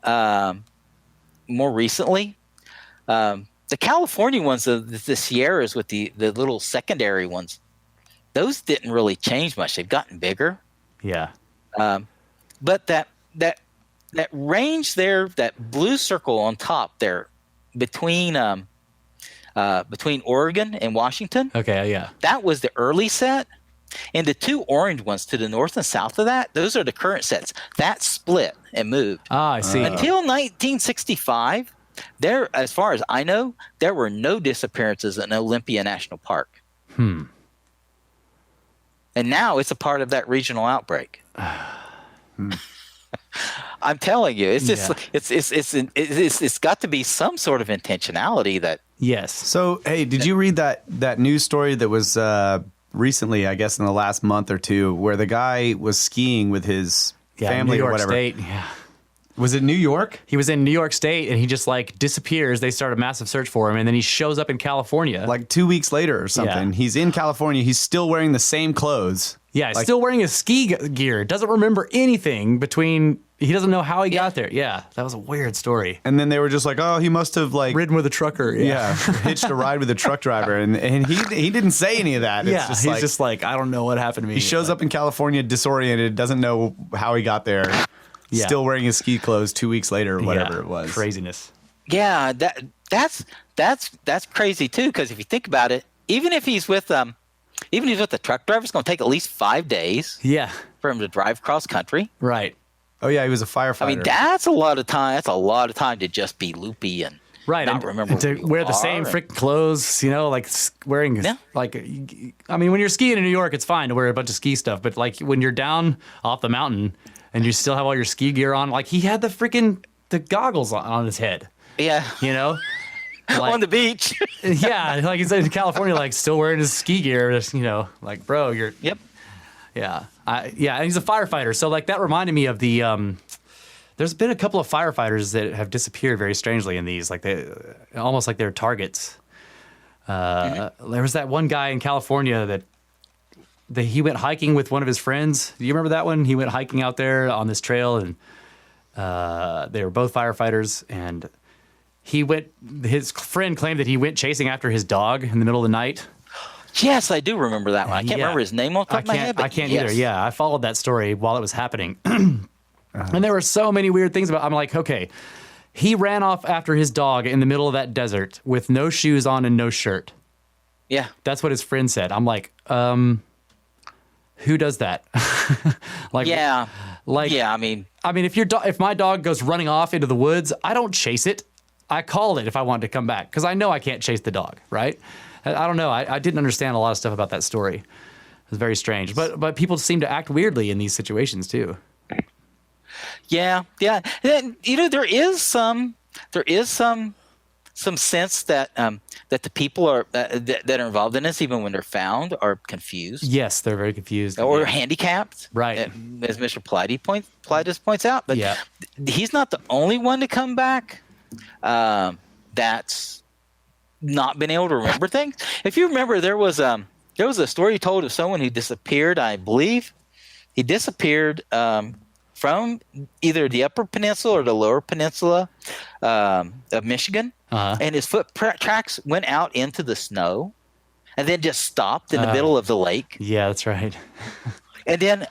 [SPEAKER 2] More recently, the California ones, the Sierras with the little secondary ones, those didn't really change much. They've gotten bigger.
[SPEAKER 3] Yeah.
[SPEAKER 2] But that range there, that blue circle on top there, between Oregon and Washington.
[SPEAKER 3] Okay, yeah.
[SPEAKER 2] That was the early set. And the two orange ones to the north and south of that, those are the current sets. That split and moved.
[SPEAKER 3] Ah, I see.
[SPEAKER 2] Until 1965, there, as far as I know, there were no disappearances in Olympia National Park. And now it's a part of that regional outbreak. I'm telling you, it's just it's got to be some sort of intentionality that.
[SPEAKER 3] Yes.
[SPEAKER 4] So, hey, did you read that news story that was recently, I guess in the last month or two, where the guy was skiing with his family
[SPEAKER 3] New York
[SPEAKER 4] or whatever?
[SPEAKER 3] State. Yeah.
[SPEAKER 4] Was it New York?
[SPEAKER 3] He was in New York State and he just like disappears. They start a massive search for him and then he shows up in California.
[SPEAKER 4] Like 2 weeks later or something.
[SPEAKER 3] Yeah.
[SPEAKER 4] He's in California. He's still wearing the same clothes.
[SPEAKER 3] Yeah, he's still wearing his ski gear. Doesn't remember anything between. He doesn't know how he got there. Yeah, that was a weird story.
[SPEAKER 4] And then they were just like, oh, he must have like
[SPEAKER 3] ridden with a trucker.
[SPEAKER 4] Yeah, hitched a ride with a truck driver, and he didn't say any of that.
[SPEAKER 3] Yeah, he's just like, I don't know what happened to me.
[SPEAKER 4] He shows up in California disoriented, doesn't know how he got there.
[SPEAKER 3] Yeah.
[SPEAKER 4] Still wearing his ski clothes 2 weeks later or whatever it was.
[SPEAKER 3] Craziness.
[SPEAKER 2] Yeah, that's crazy too. Because if you think about it, even if he's with the truck driver, it's going to take at least 5 days.
[SPEAKER 3] Yeah,
[SPEAKER 2] for him to drive cross country.
[SPEAKER 3] Right.
[SPEAKER 4] Oh yeah, he was a firefighter.
[SPEAKER 2] I mean, that's a lot of time. That's a lot of time to just be loopy and not remember
[SPEAKER 3] and to wear the same freaking clothes. You know, like wearing like. I mean, when you're skiing in New York, it's fine to wear a bunch of ski stuff, but like when you're down off the mountain and you still have all your ski gear on, like he had the goggles on his head.
[SPEAKER 2] Yeah.
[SPEAKER 3] You know.
[SPEAKER 2] Like, on the beach.
[SPEAKER 3] Yeah, like he said in California, like still wearing his ski gear. Just, you know, like bro, you're.
[SPEAKER 2] Yep.
[SPEAKER 3] Yeah, and he's a firefighter. So like that reminded me of the. There's been a couple of firefighters that have disappeared very strangely in these, like they almost like they're targets. There was that one guy in California that he went hiking with one of his friends. Do you remember that one? He went hiking out there on this trail, and they were both firefighters, and. His friend claimed that he went chasing after his dog in the middle of the night.
[SPEAKER 2] Yes, I do remember that one. I can't remember his name off the top of my head. But
[SPEAKER 3] I can't either. Yeah, I followed that story while it was happening. And there were so many weird things about it. I'm like, okay, he ran off after his dog in the middle of that desert with no shoes on and no shirt.
[SPEAKER 2] Yeah.
[SPEAKER 3] That's what his friend said. I'm like, who does that?
[SPEAKER 2] Yeah. I mean,
[SPEAKER 3] if my dog goes running off into the woods, I don't chase it. I called it if I wanted to come back because I know I can't chase the dog, right? I don't know. I didn't understand a lot of stuff about that story. It was very strange. But people seem to act weirdly in these situations too.
[SPEAKER 2] Yeah. And, you know, there is some sense that that the people are that are involved in this, even when they're found, are confused.
[SPEAKER 3] Yes, they're very confused
[SPEAKER 2] or handicapped,
[SPEAKER 3] right?
[SPEAKER 2] As Mr. Pilatus points out. But he's not the only one to come back. That's not been able to remember things. If you remember, there was a story told of someone who disappeared. I believe he disappeared from either the Upper Peninsula or the Lower Peninsula of Michigan, and his foot tracks went out into the snow, and then just stopped in the middle of the lake.
[SPEAKER 3] Yeah, that's right.
[SPEAKER 2] And then,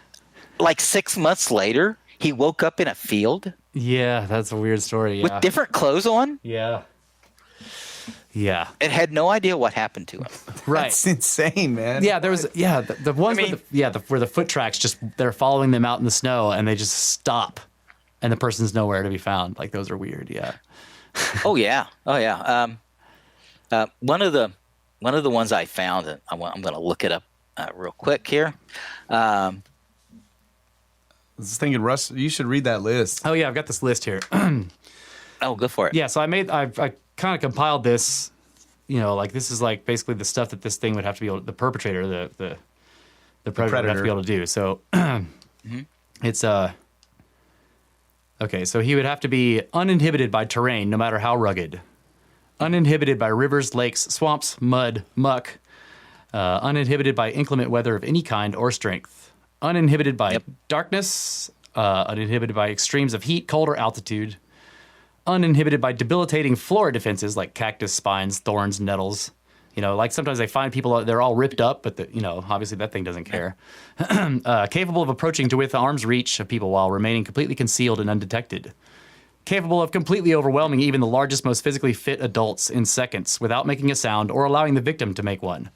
[SPEAKER 2] like 6 months later, he woke up in a field
[SPEAKER 3] Yeah, that's a weird story. Yeah.
[SPEAKER 2] with different clothes on
[SPEAKER 3] Yeah. Yeah.
[SPEAKER 2] and had no idea what happened to him.
[SPEAKER 3] Right.
[SPEAKER 4] That's insane, man.
[SPEAKER 3] Yeah, there was the ones
[SPEAKER 2] I mean-
[SPEAKER 3] where the foot tracks just they're following them out in the snow and they just stop and the person's nowhere to be found. Like those are weird. Yeah.
[SPEAKER 2] Oh yeah. One of the ones I found, and I'm going to look it up real quick here.
[SPEAKER 4] I was thinking, Russ, you should read that list.
[SPEAKER 3] Oh yeah, I've got this list here.
[SPEAKER 2] Oh, go for it.
[SPEAKER 3] Yeah, so I kind of compiled this. Like this is like basically the stuff that this thing would have to be able. The perpetrator, the predator would have to be able to do. So it's okay. So he would have to be uninhibited by terrain, no matter how rugged. Uninhibited by rivers, lakes, swamps, mud, muck. Uninhibited by inclement weather of any kind or strength. Uninhibited by darkness. Uninhibited by extremes of heat, cold, or altitude. Uninhibited by debilitating flora defenses like cactus, spines, thorns, nettles. Like sometimes they find people, they're all ripped up, but obviously that thing doesn't care. Capable of approaching to within arm's reach of people while remaining completely concealed and undetected. Capable of completely overwhelming even the largest, most physically fit adults in seconds without making a sound or allowing the victim to make one.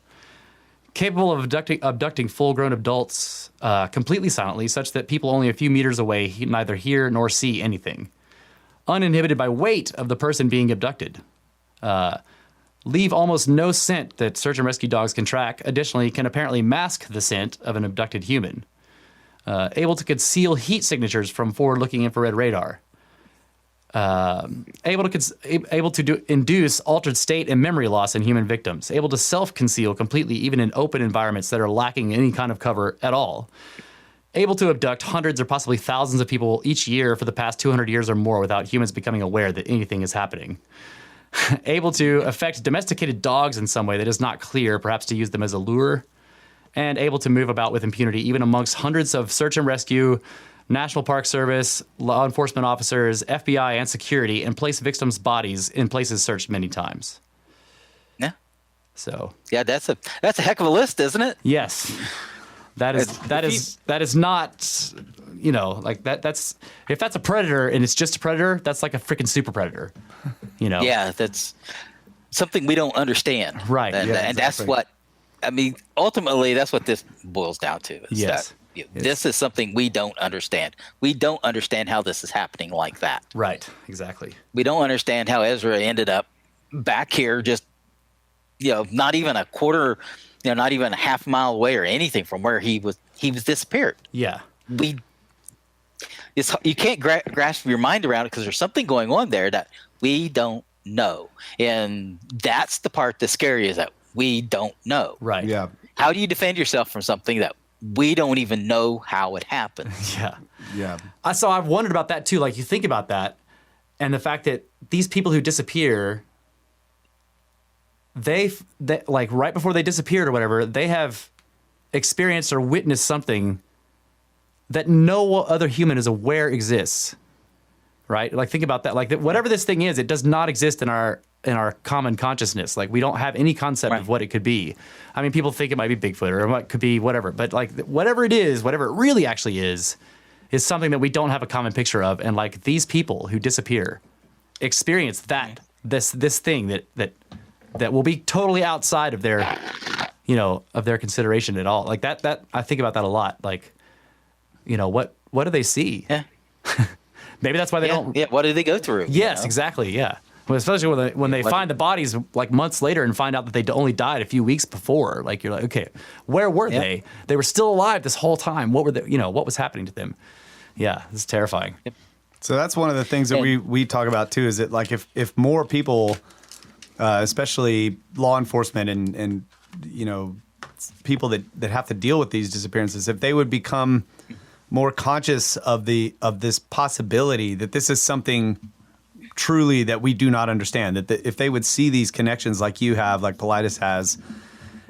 [SPEAKER 3] Capable of abducting full-grown adults completely silently, such that people only a few meters away neither hear nor see anything. Uninhibited by weight of the person being abducted. Leave almost no scent that search and rescue dogs can track. Additionally, can apparently mask the scent of an abducted human. Able to conceal heat signatures from forward-looking infrared radar. Able to induce altered state and memory loss in human victims. Able to self-conceal completely, even in open environments that are lacking any kind of cover at all. Able to abduct hundreds or possibly thousands of people each year for the past 200 years or more without humans becoming aware that anything is happening. Able to affect domesticated dogs in some way that is not clear, perhaps to use them as a lure. And able to move about with impunity, even amongst hundreds of search and rescue, National Park Service, law enforcement officers, FBI, and security, and place victims' bodies in places searched many times.
[SPEAKER 2] Yeah.
[SPEAKER 3] So.
[SPEAKER 2] Yeah, that's a heck of a list, isn't it?
[SPEAKER 3] Yes. That is not, like that's if that's a predator and it's just a predator, that's like a freaking super predator,
[SPEAKER 2] Yeah, that's something we don't understand.
[SPEAKER 3] Right.
[SPEAKER 2] And,
[SPEAKER 3] Yeah,
[SPEAKER 2] and that's what, ultimately, that's what this boils down to. Is
[SPEAKER 3] Yes.
[SPEAKER 2] that, this is something we don't understand. We don't understand how this is happening like that.
[SPEAKER 3] Right. Exactly.
[SPEAKER 2] We don't understand how Ezra ended up back here just, not even a quarter, not even a half mile away or anything from where he was disappeared.
[SPEAKER 3] Yeah.
[SPEAKER 2] You can't grasp your mind around it because there's something going on there that we don't know. And that's the part that's scary, is that we don't know.
[SPEAKER 3] Right.
[SPEAKER 4] Yeah.
[SPEAKER 2] How do you defend yourself from something that we don't even know how it happened?
[SPEAKER 3] Yeah.
[SPEAKER 4] Yeah.
[SPEAKER 3] So I've wondered about that too. Like you think about that and the fact that these people who disappear, they like right before they disappeared or whatever, they have experienced or witnessed something that no other human is aware exists. Right? Like think about that. Like whatever this thing is, it does not exist in our common consciousness. Like we don't have any concept of what it could be. People think it might be Bigfoot or what could be whatever, but like whatever it is, whatever it really actually is something that we don't have a common picture of. And like these people who disappear experience this thing that will be totally outside of their, of their consideration at all. Like that I think about that a lot. Like, what do they see?
[SPEAKER 2] Yeah.
[SPEAKER 3] Maybe that's why they don't.
[SPEAKER 2] Yeah. What did they go through?
[SPEAKER 3] Yes, exactly. Yeah. Well, especially when they find the bodies like months later and find out that they only died a few weeks before. Like you're like, okay, where were they? They were still alive this whole time. What were they? What was happening to them? Yeah, it's terrifying.
[SPEAKER 2] Yep.
[SPEAKER 4] So that's one of the things that we talk about too. Is that like if more people, especially law enforcement and people that have to deal with these disappearances, if they would become more conscious of this possibility that this is something truly that we do not understand, that if they would see these connections like you have, like Paulides has,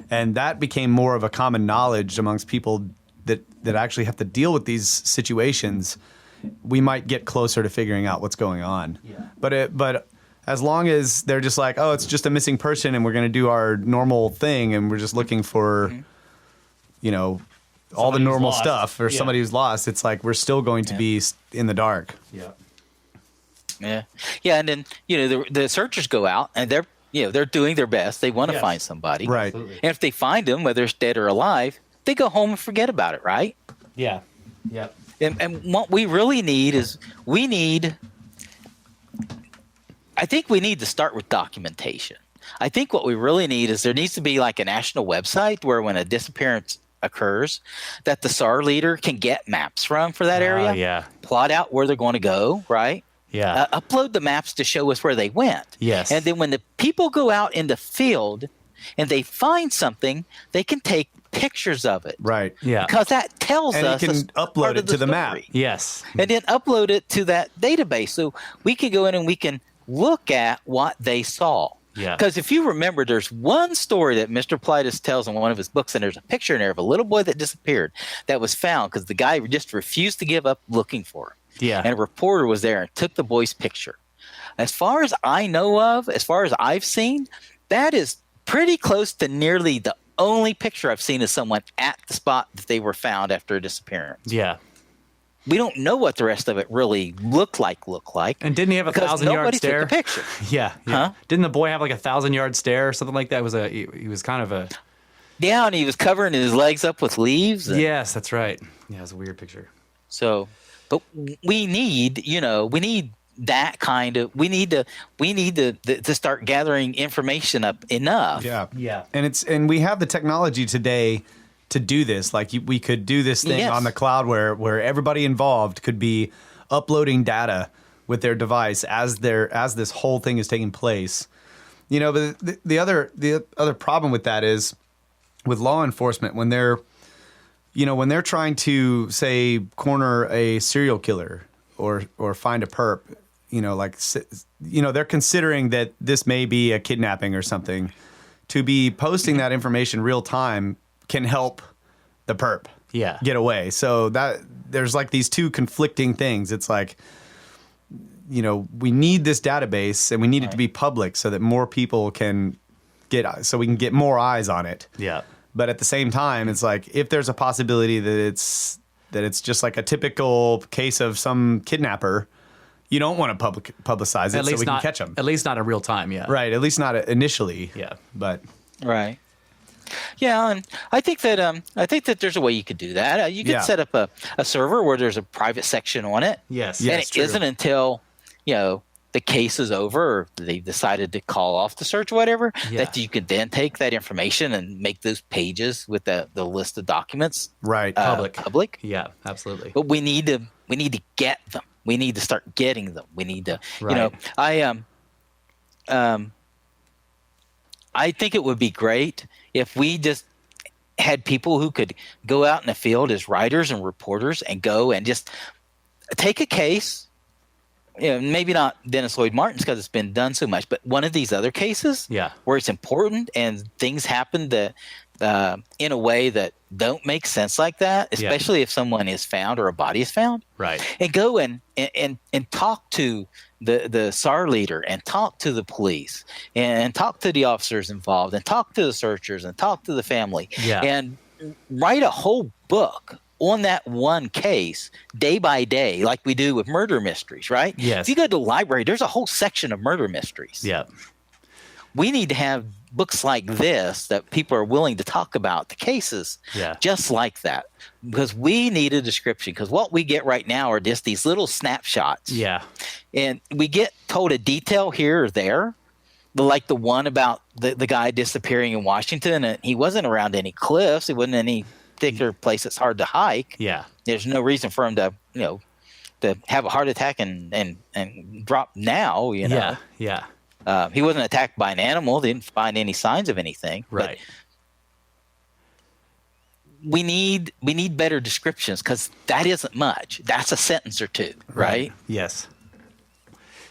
[SPEAKER 4] and that became more of a common knowledge amongst people that actually have to deal with these situations, we might get closer to figuring out what's going on. Yeah. But as long as they're just like, oh, it's just a missing person and we're going to do our normal thing and we're just looking for, you know, all the
[SPEAKER 3] Somebody who's
[SPEAKER 4] normal
[SPEAKER 3] lost.
[SPEAKER 4] stuff or
[SPEAKER 3] Yeah.
[SPEAKER 4] somebody who's lost, it's like we're still going to be in the dark.
[SPEAKER 3] Yeah.
[SPEAKER 2] Yeah, and then the searchers go out and they're doing their best. They want to
[SPEAKER 3] Yes.
[SPEAKER 2] find somebody,
[SPEAKER 4] Right.
[SPEAKER 3] Absolutely.
[SPEAKER 2] And if they find them, whether it's dead or alive, they go home and forget about it, right?
[SPEAKER 3] Yeah. Yep.
[SPEAKER 2] And what we really need is I think we need to start with documentation. I think what we really need is there needs to be like a national website where when a disappearance occurs, that the SAR leader can get maps from for that area.
[SPEAKER 3] Yeah.
[SPEAKER 2] Plot out where they're going to go, right?
[SPEAKER 3] Yeah.
[SPEAKER 2] Upload the maps to show us where they went.
[SPEAKER 3] Yes.
[SPEAKER 2] And then when the people go out in the field and they find something, they can take pictures of it.
[SPEAKER 4] Right.
[SPEAKER 3] Yeah.
[SPEAKER 2] Because that tells
[SPEAKER 4] And
[SPEAKER 2] us
[SPEAKER 4] you can
[SPEAKER 2] a
[SPEAKER 4] upload
[SPEAKER 2] part
[SPEAKER 4] it
[SPEAKER 2] of
[SPEAKER 4] to the map.
[SPEAKER 2] story.
[SPEAKER 3] Yes.
[SPEAKER 2] And then upload it to that database. So we can go in and we can look at what they saw.
[SPEAKER 3] Yeah.
[SPEAKER 2] Because if you remember, there's one story that Mr. Politis tells in one of his books, and there's a picture in there of a little boy that disappeared that was found because the guy just refused to give up looking for him.
[SPEAKER 3] Yeah.
[SPEAKER 2] And a reporter was there and took the boy's picture. As far as I know of, as far as I've seen, that is pretty close to nearly the only picture I've seen of someone at the spot that they were found after a disappearance.
[SPEAKER 3] Yeah.
[SPEAKER 2] We don't know what the rest of it really looked like.
[SPEAKER 3] And didn't he have a
[SPEAKER 2] because
[SPEAKER 3] 1,000-yard
[SPEAKER 2] nobody
[SPEAKER 3] stare?
[SPEAKER 2] took the picture.
[SPEAKER 3] Yeah.
[SPEAKER 2] Huh?
[SPEAKER 3] Didn't the boy have like a 1,000-yard stare or something like that? He was kind of a.
[SPEAKER 2] Yeah, and he was covering his legs up with leaves. And
[SPEAKER 3] Yes, that's right. Yeah, it's a weird picture.
[SPEAKER 2] So, but we need that kind of. We need to start gathering information up enough.
[SPEAKER 4] Yeah.
[SPEAKER 3] Yeah.
[SPEAKER 4] And we have the technology today to do this. Like we could do this thing
[SPEAKER 2] Yes.
[SPEAKER 4] on the cloud where everybody involved could be uploading data with their device as this whole thing is taking place. You know, but the other problem with that is with law enforcement when they're trying to say corner a serial killer or find a perp, they're considering that this may be a kidnapping or something. To be posting that information real time can help the perp
[SPEAKER 3] Yeah.
[SPEAKER 4] get away. So that there's like these two conflicting things. It's like, we need this database and we need it to be public so that more people can so we can get more eyes on it.
[SPEAKER 3] Yeah.
[SPEAKER 4] But at the same time, it's like if there's a possibility that it's just like a typical case of some kidnapper, you don't want to publicize it so we can catch them.
[SPEAKER 3] At least not in real time. Yeah.
[SPEAKER 4] Right. At least not initially.
[SPEAKER 3] Yeah.
[SPEAKER 4] But
[SPEAKER 2] Right. Yeah, and I think that there's a way you could do that. You could set up a server where there's a private section on it.
[SPEAKER 3] Yes.
[SPEAKER 4] Yeah.
[SPEAKER 2] And
[SPEAKER 4] Yes,
[SPEAKER 2] it
[SPEAKER 4] true.
[SPEAKER 2] isn't until the case is over or they've decided to call off the search or whatever that you could then take that information and make those pages with the list of documents
[SPEAKER 4] right.
[SPEAKER 2] public.
[SPEAKER 3] Yeah. Absolutely.
[SPEAKER 2] But we need to get them. We need to start getting them. We need to
[SPEAKER 3] Right.
[SPEAKER 2] I think it would be great if we just had people who could go out in the field as writers and reporters and go and just take a case, maybe not Dennis Lloyd Martin's because it's been done so much, but one of these other cases where it's important and things happen that in a way that don't make sense like that, especially if someone is found or a body is found.
[SPEAKER 3] Right.
[SPEAKER 2] And go and talk to the SAR leader and talk to the police and talk to the officers involved and talk to the searchers and talk to the family and write a whole book on that one case day by day like we do with murder mysteries, right?
[SPEAKER 3] Yes.
[SPEAKER 2] If you go to the library, there's a whole section of murder mysteries.
[SPEAKER 3] Yeah.
[SPEAKER 2] We need to have books like this that people are willing to talk about the cases just like that because we need a description because what we get right now are just these little snapshots.
[SPEAKER 3] Yeah.
[SPEAKER 2] And we get told a detail here or there, like the one about the guy disappearing in Washington and he wasn't around any cliffs. He wasn't in any particular place that's hard to hike.
[SPEAKER 3] Yeah.
[SPEAKER 2] There's no reason for him to, to have a heart attack and drop now,
[SPEAKER 3] Yeah. Yeah.
[SPEAKER 2] He wasn't attacked by an animal. They didn't find any signs of anything.
[SPEAKER 3] Right.
[SPEAKER 2] But we need better descriptions because that isn't much. That's a sentence or two, right?
[SPEAKER 3] Yes.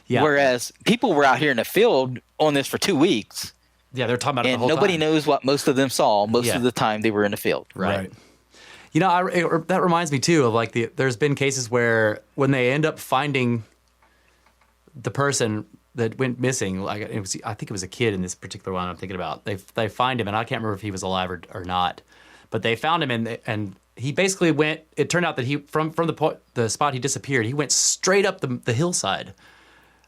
[SPEAKER 3] Yeah.
[SPEAKER 2] Whereas people were out here in the field on this for 2 weeks.
[SPEAKER 3] Yeah, they're talking about it the
[SPEAKER 2] And
[SPEAKER 3] whole
[SPEAKER 2] nobody
[SPEAKER 3] time.
[SPEAKER 2] knows what most of them saw most of the time they were in the field.
[SPEAKER 3] Right. That reminds me too of there's been cases where when they end up finding the person, that went missing. Like I think it was a kid in this particular one I'm thinking about. They find him, and I can't remember if he was alive or not. But they found him, and he basically went. It turned out that he from the spot he disappeared, he went straight up the hillside,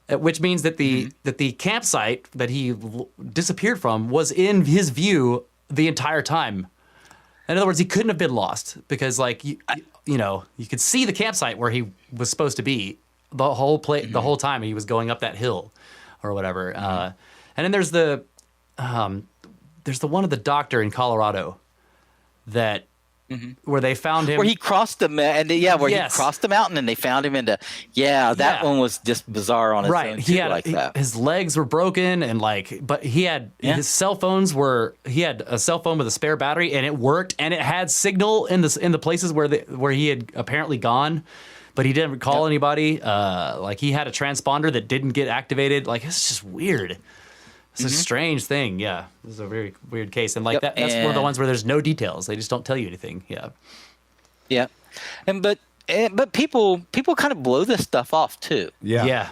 [SPEAKER 3] which means that the campsite that he disappeared from was in his view the entire time. In other words, he couldn't have been lost because, like, you could see the campsite where he was supposed to be the whole time he was going up that hill, or whatever. And then there's the one of the doctor in Colorado that where they found him,
[SPEAKER 2] where he crossed the he crossed the mountain and they found him that one was just bizarre on its own too, that.
[SPEAKER 3] His legs were broken and but he had his cell phones he had a cell phone with a spare battery and it worked and it had signal in the places where he had apparently gone, but he didn't call anybody. He had a transponder that didn't get activated. Like, it's just weird. It's a strange thing. Yeah, this is a very weird case, and that's one of the ones where there's no details. They just don't tell you anything.
[SPEAKER 2] Yeah, but people kind of blow this stuff off too.
[SPEAKER 3] Yeah.